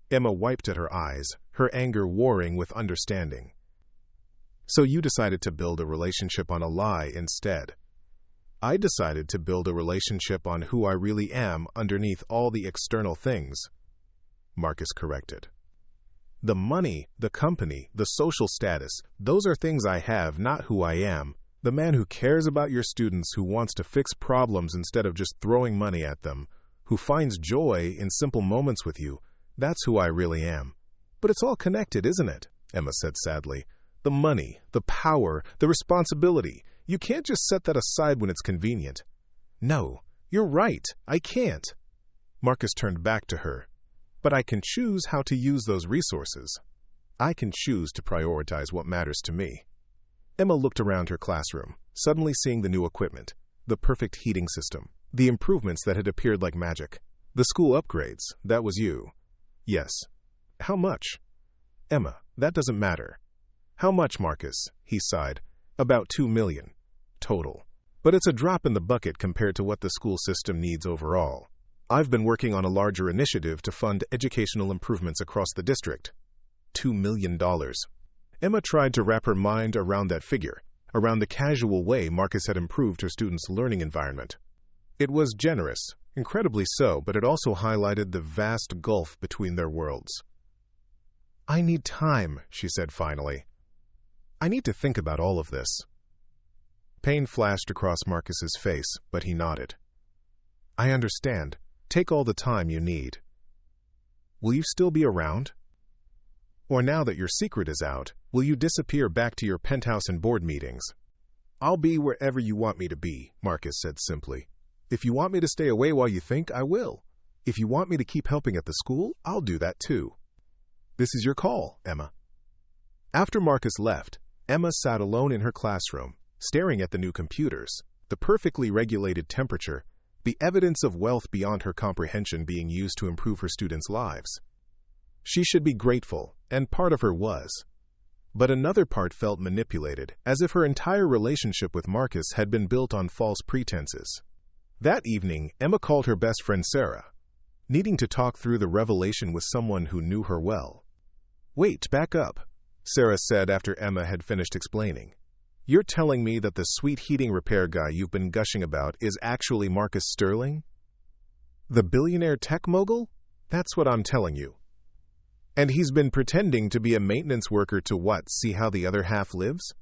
Emma wiped at her eyes, her anger warring with understanding. So you decided to build a relationship on a lie instead. I decided to build a relationship on who I really am underneath all the external things, Marcus corrected. The money, the company, the social status, those are things I have, not who I am. The man who cares about your students, who wants to fix problems instead of just throwing money at them, who finds joy in simple moments with you, that's who I really am. But it's all connected, isn't it? Emma said sadly. The money, the power, the responsibility. You can't just set that aside when it's convenient. No, you're right. I can't. Marcus turned back to her. But I can choose how to use those resources. I can choose to prioritize what matters to me. Emma looked around her classroom, suddenly seeing the new equipment, the perfect heating system, the improvements that had appeared like magic. The school upgrades, that was you. Yes. How much? Emma, that doesn't matter. How much, Marcus? He sighed. About $2 million. Total. But it's a drop in the bucket compared to what the school system needs overall. I've been working on a larger initiative to fund educational improvements across the district. $2 million. Emma tried to wrap her mind around that figure, around the casual way Marcus had improved her students' learning environment. It was generous, incredibly so, but it also highlighted the vast gulf between their worlds. I need time, she said finally. I need to think about all of this. Pain flashed across Marcus's face, but he nodded. I understand. Take all the time you need. Will you still be around? Or now that your secret is out, will you disappear back to your penthouse and board meetings? I'll be wherever you want me to be, Marcus said simply. If you want me to stay away while you think, I will. If you want me to keep helping at the school, I'll do that too. This is your call, Emma. After Marcus left, Emma sat alone in her classroom, staring at the new computers, the perfectly regulated temperature, the evidence of wealth beyond her comprehension being used to improve her students' lives. She should be grateful, and part of her was. But another part felt manipulated, as if her entire relationship with Marcus had been built on false pretenses. That evening, Emma called her best friend Sarah, needing to talk through the revelation with someone who knew her well. Wait, back up, Sarah said after Emma had finished explaining. You're telling me that the sweet heating repair guy you've been gushing about is actually Marcus Sterling? The billionaire tech mogul? That's what I'm telling you. And he's been pretending to be a maintenance worker to what, see how the other half lives?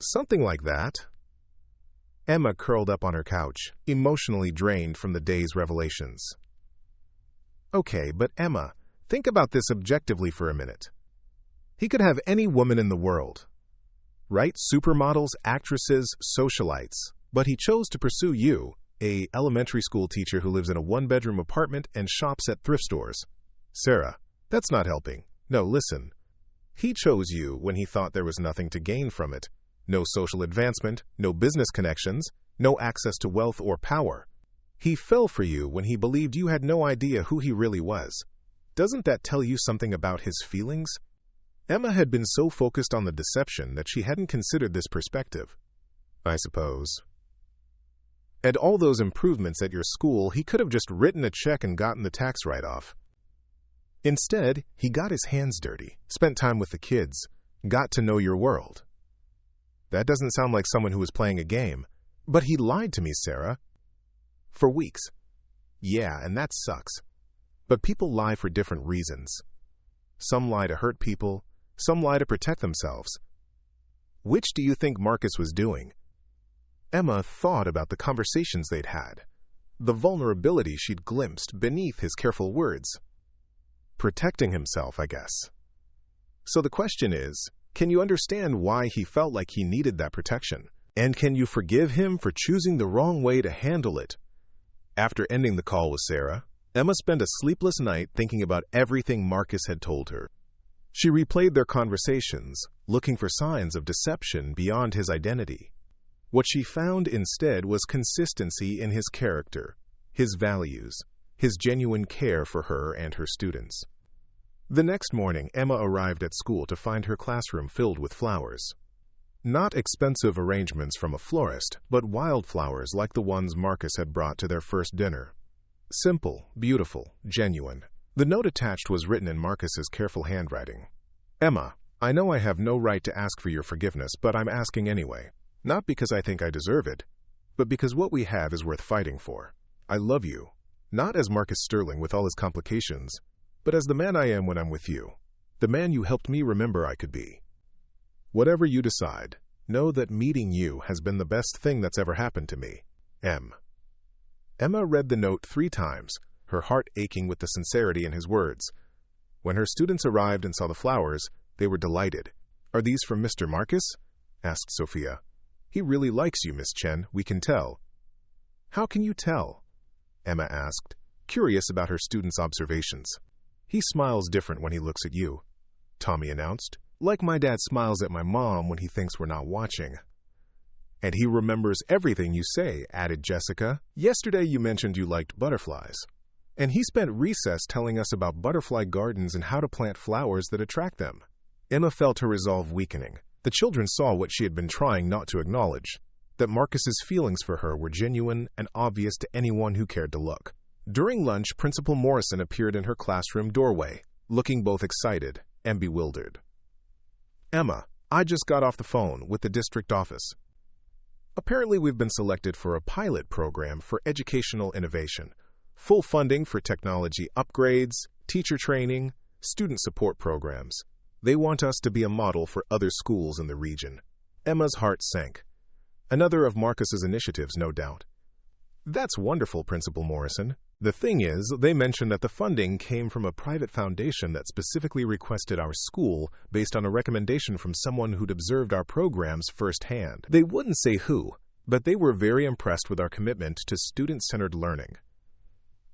Something like that. Emma curled up on her couch, emotionally drained from the day's revelations. Okay, but Emma, think about this objectively for a minute. He could have any woman in the world. Right? Supermodels, actresses, socialites. But he chose to pursue you, a elementary school teacher who lives in a one-bedroom apartment and shops at thrift stores. Sarah, that's not helping. No, listen. He chose you when he thought there was nothing to gain from it. No social advancement, no business connections, no access to wealth or power. He fell for you when he believed you had no idea who he really was. Doesn't that tell you something about his feelings? Emma had been so focused on the deception that she hadn't considered this perspective. I suppose. And all those improvements at your school, he could have just written a check and gotten the tax write-off. Instead, he got his hands dirty, spent time with the kids, got to know your world. That doesn't sound like someone who was playing a game. But he lied to me, Sarah. For weeks. Yeah, and that sucks. But people lie for different reasons. Some lie to hurt people. Some lie to protect themselves. Which do you think Marcus was doing? Emma thought about the conversations they'd had, the vulnerability she'd glimpsed beneath his careful words. Protecting himself, I guess. So the question is, can you understand why he felt like he needed that protection? And can you forgive him for choosing the wrong way to handle it? After ending the call with Sarah, Emma spent a sleepless night thinking about everything Marcus had told her. She replayed their conversations, looking for signs of deception beyond his identity. What she found instead was consistency in his character, his values, his genuine care for her and her students. The next morning, Emma arrived at school to find her classroom filled with flowers. Not expensive arrangements from a florist, but wildflowers like the ones Marcus had brought to their first dinner. Simple, beautiful, genuine. The note attached was written in Marcus's careful handwriting. Emma, I know I have no right to ask for your forgiveness, but I'm asking anyway. Not because I think I deserve it, but because what we have is worth fighting for. I love you, not as Marcus Sterling with all his complications, but as the man I am when I'm with you, the man you helped me remember I could be. Whatever you decide, know that meeting you has been the best thing that's ever happened to me. M. Emma read the note 3 times, her heart aching with the sincerity in his words. When her students arrived and saw the flowers, they were delighted. Are these from Mr. Marcus? Asked Sophia. He really likes you, Miss Chen, we can tell. How can you tell? Emma asked, curious about her students' observations. He smiles different when he looks at you, Tommy announced. Like my dad smiles at my mom when he thinks we're not watching. And he remembers everything you say, added Jessica. Yesterday you mentioned you liked butterflies. And he spent recess telling us about butterfly gardens and how to plant flowers that attract them. Emma felt her resolve weakening. The children saw what she had been trying not to acknowledge, that Marcus's feelings for her were genuine and obvious to anyone who cared to look. During lunch, Principal Morrison appeared in her classroom doorway, looking both excited and bewildered. Emma, I just got off the phone with the district office. Apparently we've been selected for a pilot program for educational innovation. Full funding for technology upgrades, teacher training, student support programs. They want us to be a model for other schools in the region. Emma's heart sank. Another of Marcus's initiatives, no doubt. That's wonderful, Principal Morrison. The thing is, they mentioned that the funding came from a private foundation that specifically requested our school based on a recommendation from someone who'd observed our programs firsthand. They wouldn't say who, but they were very impressed with our commitment to student-centered learning.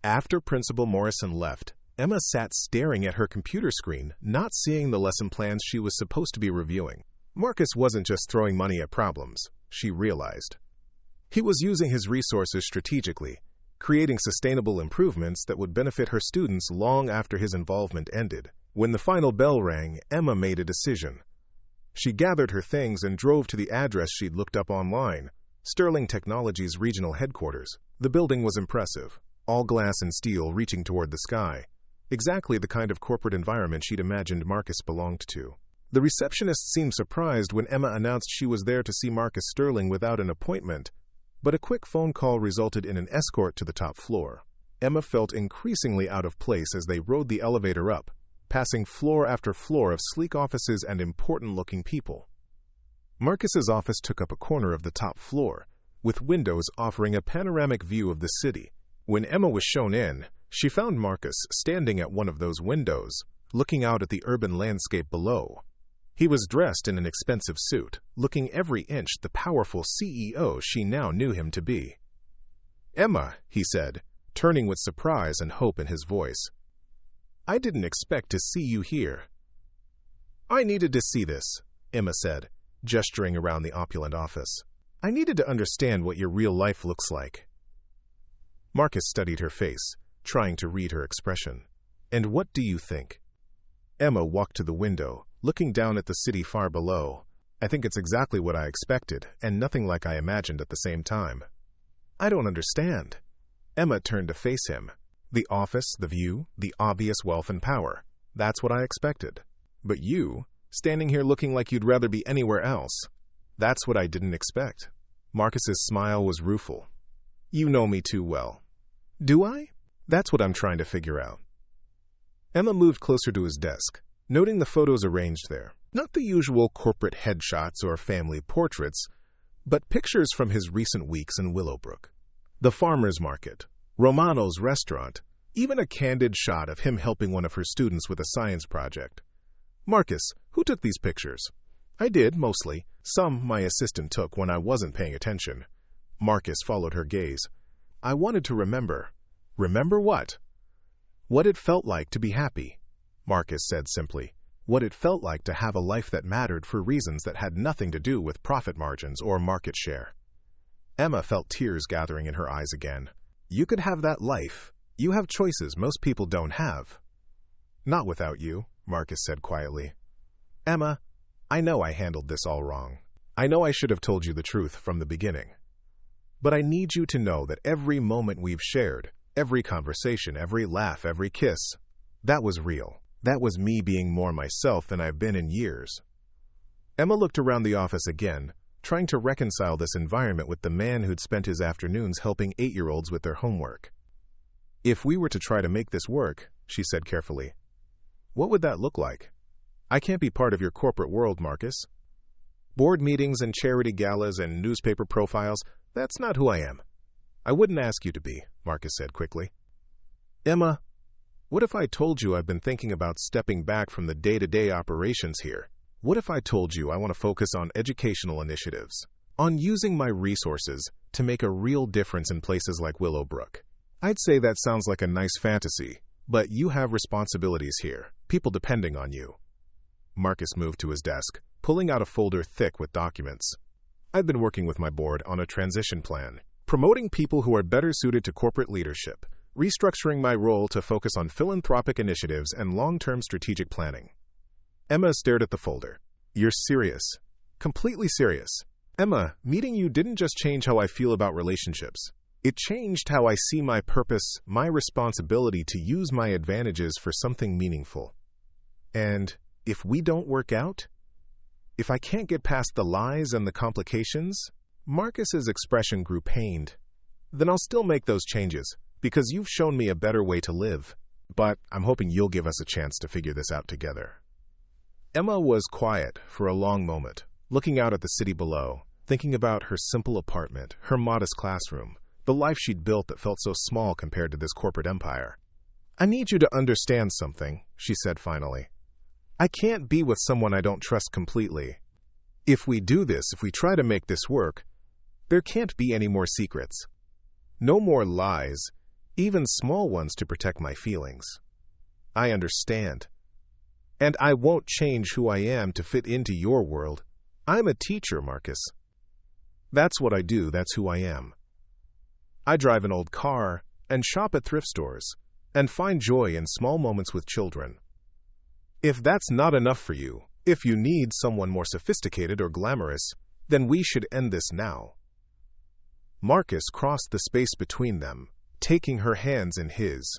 After Principal Morrison left, Emma sat staring at her computer screen, not seeing the lesson plans she was supposed to be reviewing. Marcus wasn't just throwing money at problems, she realized. He was using his resources strategically, creating sustainable improvements that would benefit her students long after his involvement ended. When the final bell rang, Emma made a decision. She gathered her things and drove to the address she'd looked up online, Sterling Technologies' regional headquarters. The building was impressive, all glass and steel reaching toward the sky, exactly the kind of corporate environment she'd imagined Marcus belonged to. The receptionist seemed surprised when Emma announced she was there to see Marcus Sterling without an appointment, but a quick phone call resulted in an escort to the top floor. Emma felt increasingly out of place as they rode the elevator up, passing floor after floor of sleek offices and important-looking people. Marcus's office took up a corner of the top floor, with windows offering a panoramic view of the city. When Emma was shown in, she found Marcus standing at one of those windows, looking out at the urban landscape below. He was dressed in an expensive suit, looking every inch the powerful CEO she now knew him to be. Emma, he said, turning with surprise and hope in his voice. I didn't expect to see you here. I needed to see this, Emma said, gesturing around the opulent office. I needed to understand what your real life looks like. Marcus studied her face, trying to read her expression. And what do you think? Emma walked to the window, looking down at the city far below. I think it's exactly what I expected, and nothing like I imagined at the same time. I don't understand. Emma turned to face him. The office, the view, the obvious wealth and power. That's what I expected. But you, standing here looking like you'd rather be anywhere else. That's what I didn't expect. Marcus's smile was rueful. You know me too well. Do I? That's what I'm trying to figure out. Emma moved closer to his desk, noting the photos arranged there. Not the usual corporate headshots or family portraits, but pictures from his recent weeks in Willowbrook. The farmer's market, Romano's restaurant, even a candid shot of him helping one of her students with a science project. Marcus, who took these pictures? I did, mostly. Some my assistant took when I wasn't paying attention. Marcus followed her gaze. I wanted to remember. Remember what? What it felt like to be happy, Marcus said simply. What it felt like to have a life that mattered for reasons that had nothing to do with profit margins or market share. Emma felt tears gathering in her eyes again. You could have that life. You have choices most people don't have. Not without you, Marcus said quietly. Emma, I know I handled this all wrong. I know I should have told you the truth from the beginning. But I need you to know that every moment we've shared, every conversation, every laugh, every kiss, that was real. That was me being more myself than I've been in years. Emma looked around the office again, trying to reconcile this environment with the man who'd spent his afternoons helping 8-year-olds with their homework. If we were to try to make this work, she said carefully, what would that look like? I can't be part of your corporate world, Marcus. Board meetings and charity galas and newspaper profiles, that's not who I am. I wouldn't ask you to be, Marcus said quickly. Emma, what if I told you I've been thinking about stepping back from the day-to-day operations here? What if I told you I want to focus on educational initiatives, on using my resources to make a real difference in places like Willowbrook? I'd say that sounds like a nice fantasy, but you have responsibilities here, people depending on you. Marcus moved to his desk, pulling out a folder thick with documents. I've been working with my board on a transition plan, promoting people who are better suited to corporate leadership, restructuring my role to focus on philanthropic initiatives and long-term strategic planning. Emma stared at the folder. You're serious. Completely serious. Emma, meeting you didn't just change how I feel about relationships. It changed how I see my purpose, my responsibility to use my advantages for something meaningful. And if we don't work out, if I can't get past the lies and the complications, Marcus's expression grew pained. Then I'll still make those changes, because you've shown me a better way to live. But I'm hoping you'll give us a chance to figure this out together. Emma was quiet for a long moment, looking out at the city below, thinking about her simple apartment, her modest classroom, the life she'd built that felt so small compared to this corporate empire. I need you to understand something, she said finally. I can't be with someone I don't trust completely. If we do this, if we try to make this work, there can't be any more secrets. No more lies, even small ones to protect my feelings. I understand. And I won't change who I am to fit into your world. I'm a teacher, Marcus. That's what I do, that's who I am. I drive an old car and shop at thrift stores and find joy in small moments with children. If that's not enough for you, if you need someone more sophisticated or glamorous, then we should end this now. Marcus crossed the space between them, taking her hands in his.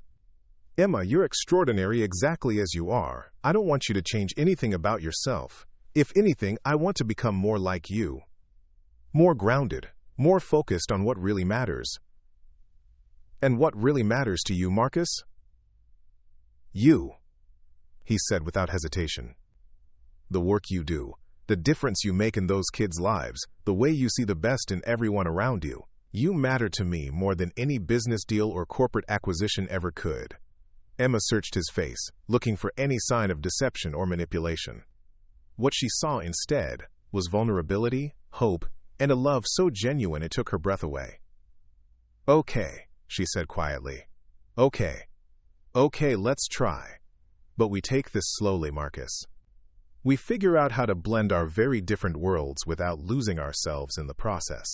Emma, you're extraordinary exactly as you are. I don't want you to change anything about yourself. If anything, I want to become more like you. More grounded, more focused on what really matters. And what really matters to you, Marcus? You, he said without hesitation. The work you do, the difference you make in those kids' lives, the way you see the best in everyone around you. You matter to me more than any business deal or corporate acquisition ever could. Emma searched his face, looking for any sign of deception or manipulation. What she saw instead was vulnerability, hope, and a love so genuine it took her breath away. Okay, she said quietly. Okay, let's try. But we take this slowly, Marcus. We figure out how to blend our very different worlds without losing ourselves in the process.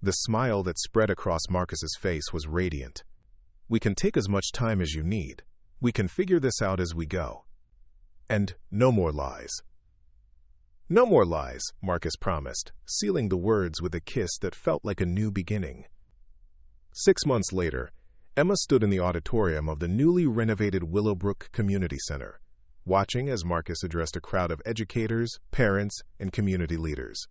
The smile that spread across Marcus's face was radiant. We can take as much time as you need. We can figure this out as we go. And no more lies. No more lies, Marcus promised, sealing the words with a kiss that felt like a new beginning. 6 months later, Emma stood in the auditorium of the newly renovated Willowbrook Community Center, watching as Marcus addressed a crowd of educators, parents, and community leaders.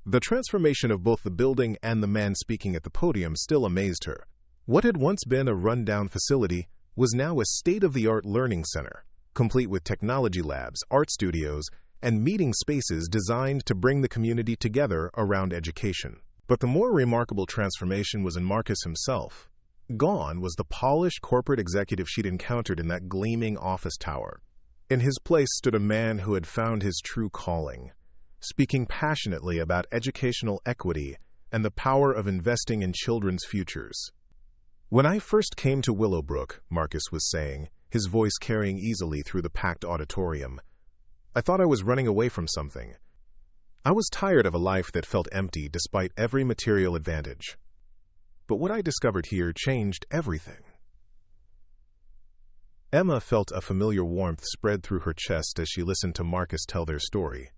The transformation of both the building and the man speaking at the podium still amazed her. What had once been a run-down facility was now a state-of-the-art learning center, complete with technology labs, art studios, and meeting spaces designed to bring the community together around education. But the more remarkable transformation was in Marcus himself. Gone was the polished corporate executive she'd encountered in that gleaming office tower. In his place stood a man who had found his true calling, speaking passionately about educational equity and the power of investing in children's futures. When I first came to Willowbrook, Marcus was saying, his voice carrying easily through the packed auditorium, I thought I was running away from something. I was tired of a life that felt empty despite every material advantage. But what I discovered here changed everything. Emma felt a familiar warmth spread through her chest as she listened to Marcus tell their story,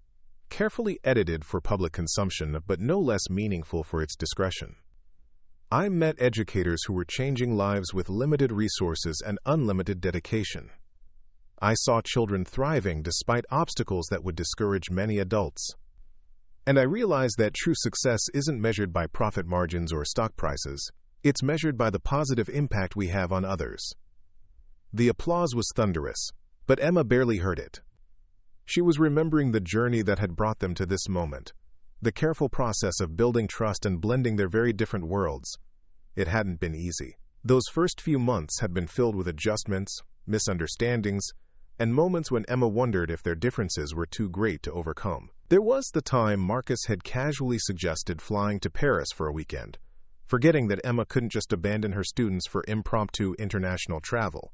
carefully edited for public consumption but no less meaningful for its discretion. I met educators who were changing lives with limited resources and unlimited dedication. I saw children thriving despite obstacles that would discourage many adults. And I realized that true success isn't measured by profit margins or stock prices. It's measured by the positive impact we have on others. The applause was thunderous, but Emma barely heard it. She was remembering the journey that had brought them to this moment, the careful process of building trust and blending their very different worlds. It hadn't been easy. Those first few months had been filled with adjustments, misunderstandings, and moments when Emma wondered if their differences were too great to overcome. There was the time Marcus had casually suggested flying to Paris for a weekend, forgetting that Emma couldn't just abandon her students for impromptu international travel.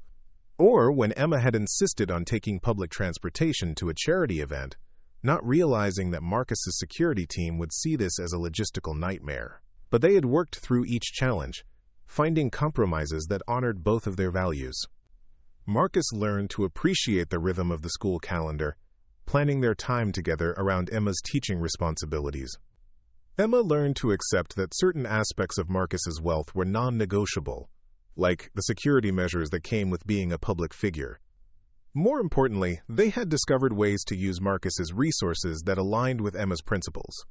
Or when Emma had insisted on taking public transportation to a charity event, not realizing that Marcus's security team would see this as a logistical nightmare. But they had worked through each challenge, finding compromises that honored both of their values. Marcus learned to appreciate the rhythm of the school calendar, planning their time together around Emma's teaching responsibilities. Emma learned to accept that certain aspects of Marcus's wealth were non-negotiable, like the security measures that came with being a public figure. More importantly, they had discovered ways to use Marcus's resources that aligned with Emma's principles.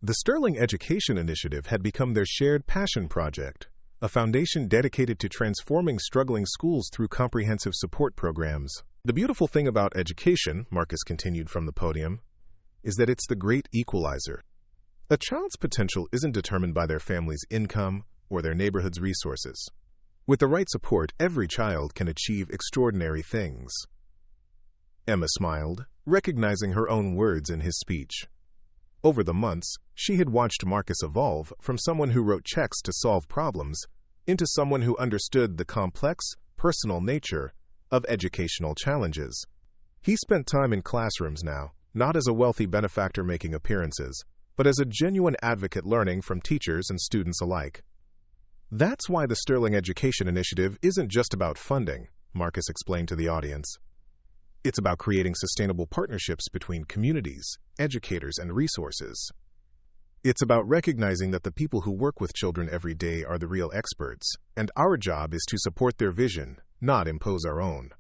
The Sterling Education Initiative had become their shared passion project, a foundation dedicated to transforming struggling schools through comprehensive support programs. The beautiful thing about education, Marcus continued from the podium, is that it's the great equalizer. A child's potential isn't determined by their family's income or their neighborhood's resources. With the right support, every child can achieve extraordinary things. Emma smiled, recognizing her own words in his speech. Over the months, she had watched Marcus evolve from someone who wrote checks to solve problems into someone who understood the complex, personal nature of educational challenges. He spent time in classrooms now, not as a wealthy benefactor making appearances, but as a genuine advocate learning from teachers and students alike. That's why the Sterling Education Initiative isn't just about funding, Marcus explained to the audience. It's about creating sustainable partnerships between communities, educators, and resources. It's about recognizing that the people who work with children every day are the real experts, and our job is to support their vision, not impose our own.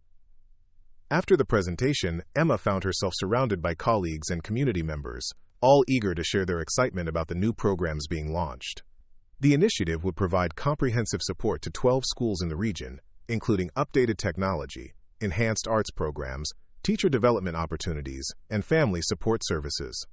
After the presentation, Emma found herself surrounded by colleagues and community members, all eager to share their excitement about the new programs being launched. The initiative would provide comprehensive support to 12 schools in the region, including updated technology, enhanced arts programs, teacher development opportunities, and family support services.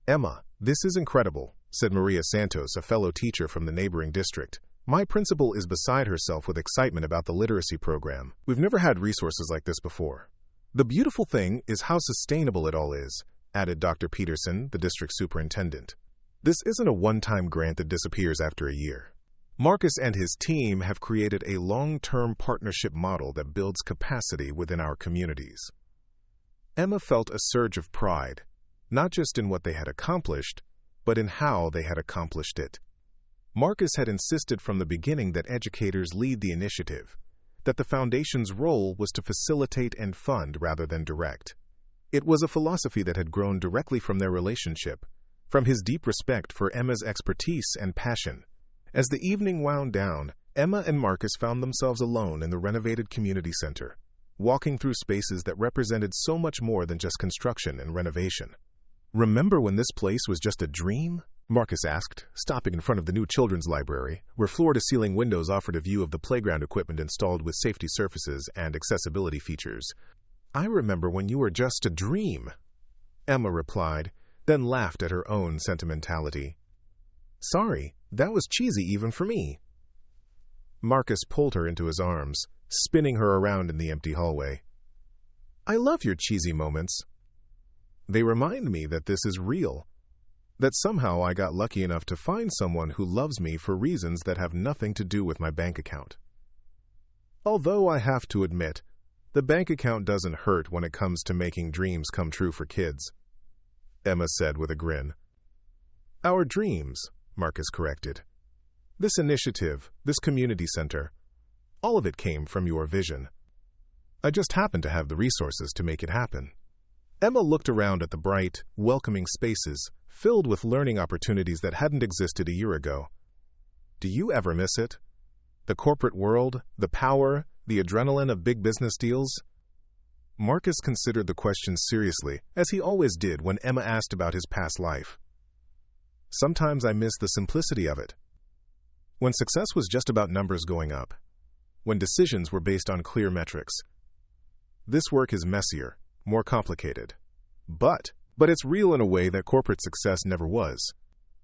Emma, this is incredible, said Maria Santos, a fellow teacher from the neighboring district. My principal is beside herself with excitement about the literacy program. We've never had resources like this before. The beautiful thing is how sustainable it all is, added Dr. Peterson, the district superintendent. This isn't a one-time grant that disappears after a year. Marcus and his team have created a long-term partnership model that builds capacity within our communities. Emma felt a surge of pride, not just in what they had accomplished, but in how they had accomplished it. Marcus had insisted from the beginning that educators lead the initiative, that the foundation's role was to facilitate and fund rather than direct. It was a philosophy that had grown directly from their relationship, from his deep respect for Emma's expertise and passion. As the evening wound down, Emma and Marcus found themselves alone in the renovated community center, walking through spaces that represented so much more than just construction and renovation. Remember when this place was just a dream? Marcus asked, stopping in front of the new children's library, where floor-to-ceiling windows offered a view of the playground equipment installed with safety surfaces and accessibility features. I remember when you were just a dream, Emma replied, then laughed at her own sentimentality. Sorry, that was cheesy even for me. Marcus pulled her into his arms, spinning her around in the empty hallway. I love your cheesy moments. They remind me that this is real, that somehow I got lucky enough to find someone who loves me for reasons that have nothing to do with my bank account. Although I have to admit, the bank account doesn't hurt when it comes to making dreams come true for kids. Emma said with a grin. Our dreams, Marcus corrected. This initiative, this community center, all of it came from your vision. I just happened to have the resources to make it happen. Emma looked around at the bright, welcoming spaces, filled with learning opportunities that hadn't existed a year ago. Do you ever miss it? The corporate world, the power, the adrenaline of big business deals? Marcus considered the question seriously, as he always did when Emma asked about his past life. Sometimes I miss the simplicity of it. When success was just about numbers going up. When decisions were based on clear metrics. This work is messier, more complicated. But it's real in a way that corporate success never was.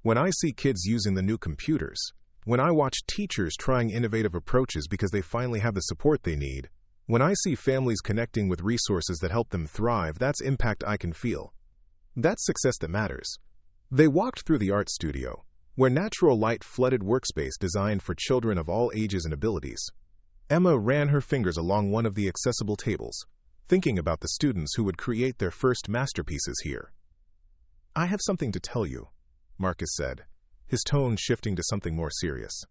When I see kids using the new computers, when I watch teachers trying innovative approaches because they finally have the support they need, when I see families connecting with resources that help them thrive, that's impact I can feel. That's success that matters. They walked through the art studio, where natural light flooded workspace designed for children of all ages and abilities. Emma ran her fingers along one of the accessible tables, thinking about the students who would create their first masterpieces here. I have something to tell you, Marcus said, his tone shifting to something more serious.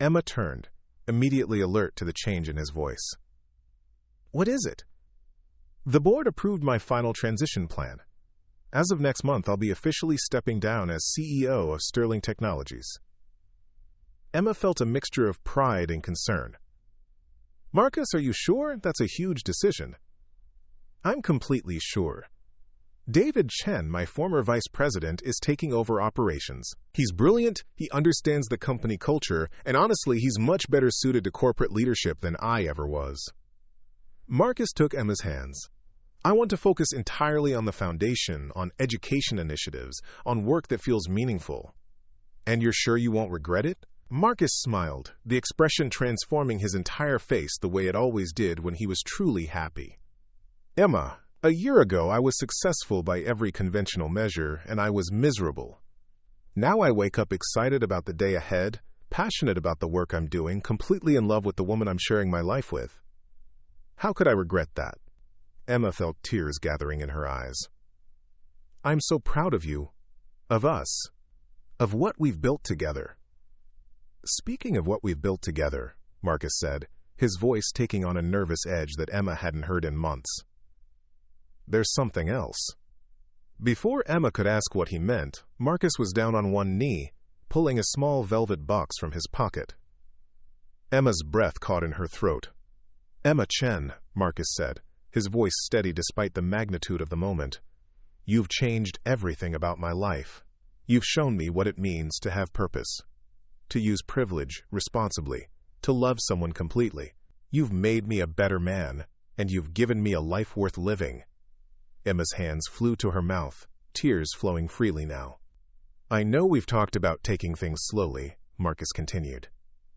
Emma turned, immediately alert to the change in his voice. What is it? The board approved my final transition plan. As of next month, I'll be officially stepping down as CEO of Sterling Technologies. Emma felt a mixture of pride and concern. Marcus, are you sure? That's a huge decision. I'm completely sure. David Chen, my former vice president, is taking over operations. He's brilliant, he understands the company culture, and honestly, he's much better suited to corporate leadership than I ever was. Marcus took Emma's hands. I want to focus entirely on the foundation, on education initiatives, on work that feels meaningful. And you're sure you won't regret it? Marcus smiled, the expression transforming his entire face the way it always did when he was truly happy. Emma, a year ago I was successful by every conventional measure, and I was miserable. Now I wake up excited about the day ahead, passionate about the work I'm doing, completely in love with the woman I'm sharing my life with. How could I regret that? Emma felt tears gathering in her eyes. I'm so proud of you, of us, of what we've built together. Speaking of what we've built together, Marcus said, his voice taking on a nervous edge that Emma hadn't heard in months. There's something else. Before Emma could ask what he meant, Marcus was down on one knee, pulling a small velvet box from his pocket. Emma's breath caught in her throat. Emma Chen, Marcus said, his voice steady despite the magnitude of the moment. You've changed everything about my life. You've shown me what it means to have purpose, to use privilege responsibly, to love someone completely. You've made me a better man, and you've given me a life worth living. Emma's hands flew to her mouth, tears flowing freely now. I know we've talked about taking things slowly, Marcus continued.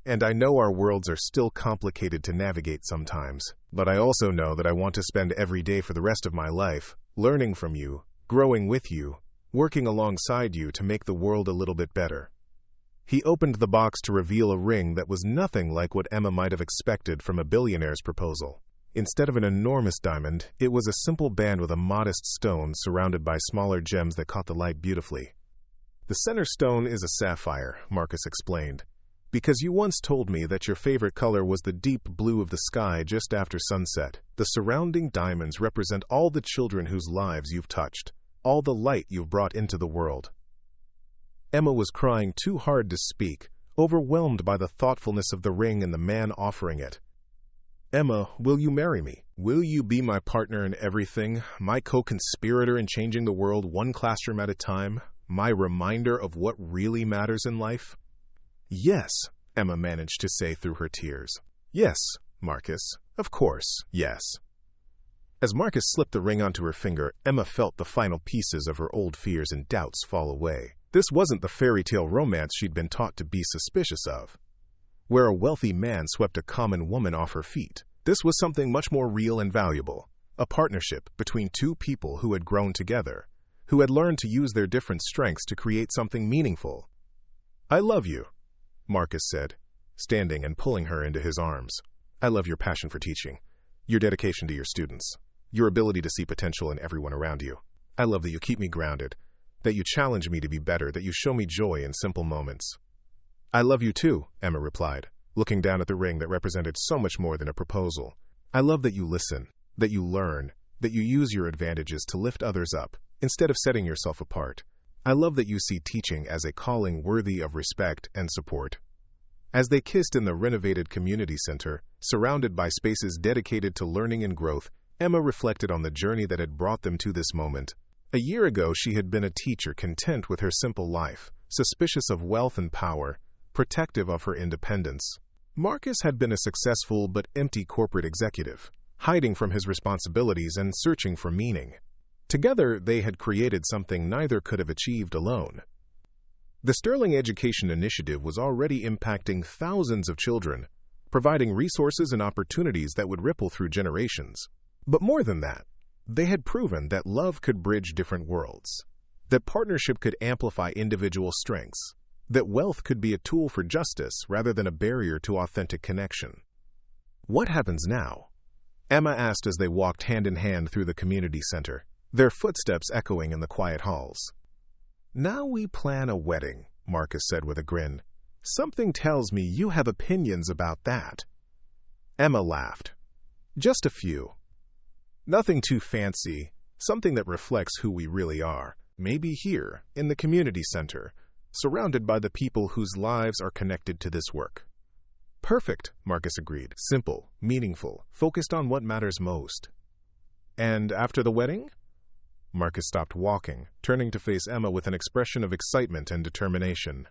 And I know our worlds are still complicated to navigate sometimes, but I also know that I want to spend every day for the rest of my life, learning from you, growing with you, working alongside you to make the world a little bit better. He opened the box to reveal a ring that was nothing like what Emma might have expected from a billionaire's proposal. Instead of an enormous diamond, it was a simple band with a modest stone surrounded by smaller gems that caught the light beautifully. The center stone is a sapphire, Marcus explained, because you once told me that your favorite color was the deep blue of the sky just after sunset. The surrounding diamonds represent all the children whose lives you've touched, all the light you've brought into the world. Emma was crying too hard to speak, overwhelmed by the thoughtfulness of the ring and the man offering it. Emma, will you marry me? Will you be my partner in everything, my co-conspirator in changing the world one classroom at a time, my reminder of what really matters in life? Yes, Emma managed to say through her tears. Yes, Marcus, of course, yes. As Marcus slipped the ring onto her finger, Emma felt the final pieces of her old fears and doubts fall away. This wasn't the fairy tale romance she'd been taught to be suspicious of, where a wealthy man swept a common woman off her feet. This was something much more real and valuable, a partnership between two people who had grown together, who had learned to use their different strengths to create something meaningful. I love you, Marcus said, standing and pulling her into his arms. I love your passion for teaching, your dedication to your students, your ability to see potential in everyone around you. I love that you keep me grounded, that you challenge me to be better, that you show me joy in simple moments. I love you too, Emma replied, looking down at the ring that represented so much more than a proposal. I love that you listen, that you learn, that you use your advantages to lift others up, instead of setting yourself apart. I love that you see teaching as a calling worthy of respect and support. As they kissed in the renovated community center, surrounded by spaces dedicated to learning and growth, Emma reflected on the journey that had brought them to this moment. A year ago, she had been a teacher content with her simple life, suspicious of wealth and power, protective of her independence. Marcus had been a successful but empty corporate executive, hiding from his responsibilities and searching for meaning. Together, they had created something neither could have achieved alone. The Sterling Education Initiative was already impacting thousands of children, providing resources and opportunities that would ripple through generations. But more than that, they had proven that love could bridge different worlds, that partnership could amplify individual strengths, that wealth could be a tool for justice rather than a barrier to authentic connection. What happens now? Emma asked as they walked hand in hand through the community center, their footsteps echoing in the quiet halls. Now we plan a wedding, Marcus said with a grin. Something tells me you have opinions about that. Emma laughed. Just a few. Nothing too fancy, something that reflects who we really are. Maybe here, in the community center, surrounded by the people whose lives are connected to this work. Perfect, Marcus agreed. Simple, meaningful, focused on what matters most. And after the wedding? Marcus stopped walking, turning to face Emma with an expression of excitement and determination.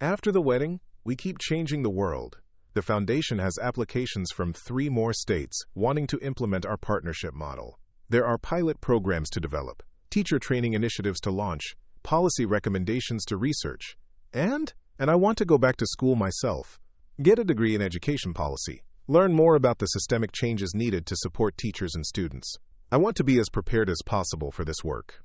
After the wedding, we keep changing the world. The foundation has applications from 3 more states wanting to implement our partnership model. There are pilot programs to develop, teacher training initiatives to launch, policy recommendations to research, and I want to go back to school myself, get a degree in education policy, learn more about the systemic changes needed to support teachers and students. I want to be as prepared as possible for this work.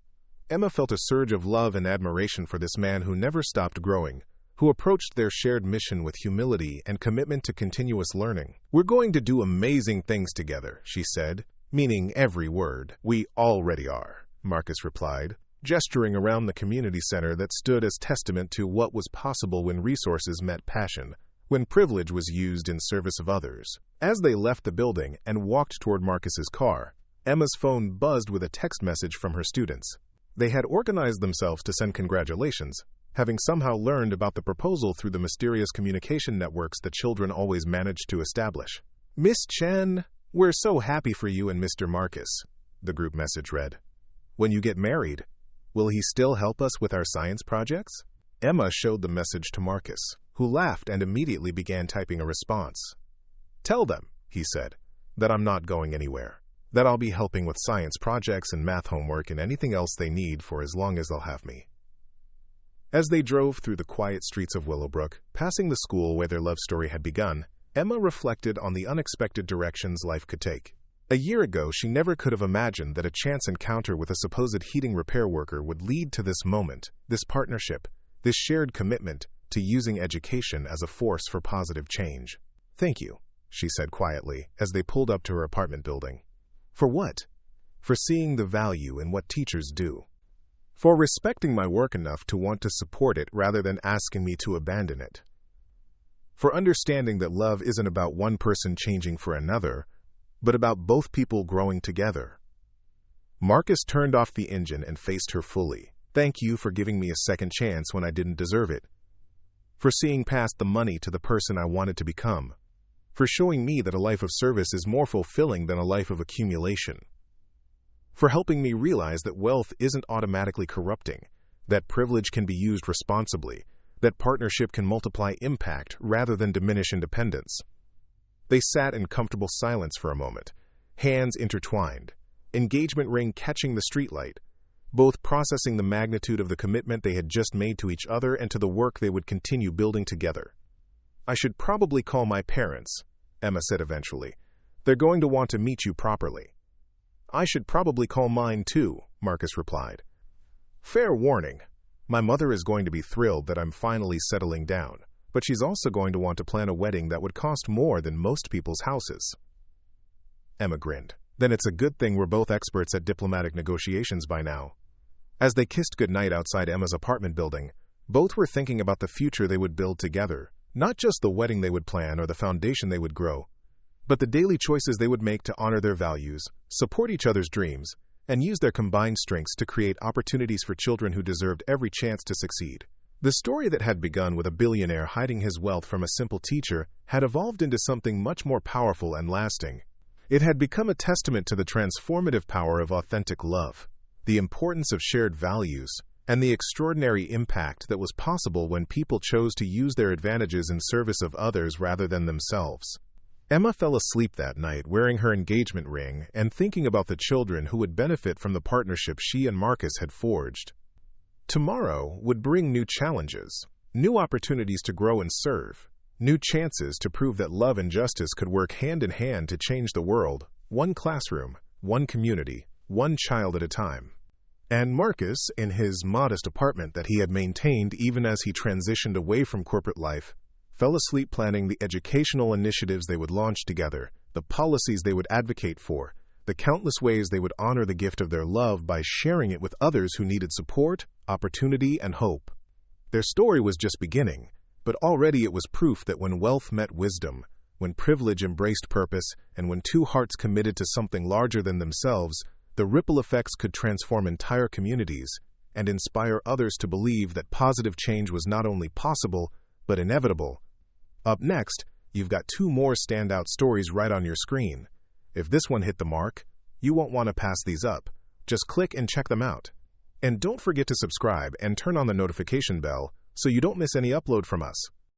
Emma felt a surge of love and admiration for this man who never stopped growing, who approached their shared mission with humility and commitment to continuous learning. We're going to do amazing things together, she said, meaning every word. We already are, Marcus replied, gesturing around the community center that stood as testament to what was possible when resources met passion, when privilege was used in service of others. As they left the building and walked toward Marcus's car, Emma's phone buzzed with a text message from her students. They had organized themselves to send congratulations, having somehow learned about the proposal through the mysterious communication networks the children always managed to establish. Miss Chen, we're so happy for you and Mr. Marcus, the group message read. When you get married, will he still help us with our science projects? Emma showed the message to Marcus, who laughed and immediately began typing a response. Tell them, he said, that I'm not going anywhere, that I'll be helping with science projects and math homework and anything else they need for as long as they'll have me. As they drove through the quiet streets of Willowbrook, passing the school where their love story had begun, Emma reflected on the unexpected directions life could take. A year ago, she never could have imagined that a chance encounter with a supposed heating repair worker would lead to this moment, this partnership, this shared commitment to using education as a force for positive change. Thank you, she said quietly as they pulled up to her apartment building. For what? For seeing the value in what teachers do. For respecting my work enough to want to support it rather than asking me to abandon it. For understanding that love isn't about one person changing for another, but about both people growing together. Marcus turned off the engine and faced her fully. Thank you for giving me a second chance when I didn't deserve it. For seeing past the money to the person I wanted to become. For showing me that a life of service is more fulfilling than a life of accumulation. For helping me realize that wealth isn't automatically corrupting, that privilege can be used responsibly, that partnership can multiply impact rather than diminish independence. They sat in comfortable silence for a moment, hands intertwined, engagement ring catching the streetlight, both processing the magnitude of the commitment they had just made to each other and to the work they would continue building together. I should probably call my parents, Emma said eventually. They're going to want to meet you properly. I should probably call mine too, Marcus replied. Fair warning. My mother is going to be thrilled that I'm finally settling down, but she's also going to want to plan a wedding that would cost more than most people's houses. Emma grinned. Then it's a good thing we're both experts at diplomatic negotiations by now. As they kissed goodnight outside Emma's apartment building, both were thinking about the future they would build together, not just the wedding they would plan or the foundation they would grow, but the daily choices they would make to honor their values, support each other's dreams, and use their combined strengths to create opportunities for children who deserved every chance to succeed. The story that had begun with a billionaire hiding his wealth from a simple teacher had evolved into something much more powerful and lasting. It had become a testament to the transformative power of authentic love, the importance of shared values, and the extraordinary impact that was possible when people chose to use their advantages in service of others rather than themselves. Emma fell asleep that night wearing her engagement ring and thinking about the children who would benefit from the partnership she and Marcus had forged. Tomorrow would bring new challenges, new opportunities to grow and serve, new chances to prove that love and justice could work hand in hand to change the world, one classroom, one community, one child at a time. And Marcus, in his modest apartment that he had maintained even as he transitioned away from corporate life, fell asleep planning the educational initiatives they would launch together, the policies they would advocate for, the countless ways they would honor the gift of their love by sharing it with others who needed support, opportunity, and hope. Their story was just beginning, but already it was proof that when wealth met wisdom, when privilege embraced purpose, and when two hearts committed to something larger than themselves, the ripple effects could transform entire communities and inspire others to believe that positive change was not only possible, but inevitable. Up next, you've got two more standout stories right on your screen. If this one hit the mark, you won't want to pass these up. Just click and check them out. And don't forget to subscribe and turn on the notification bell so you don't miss any upload from us.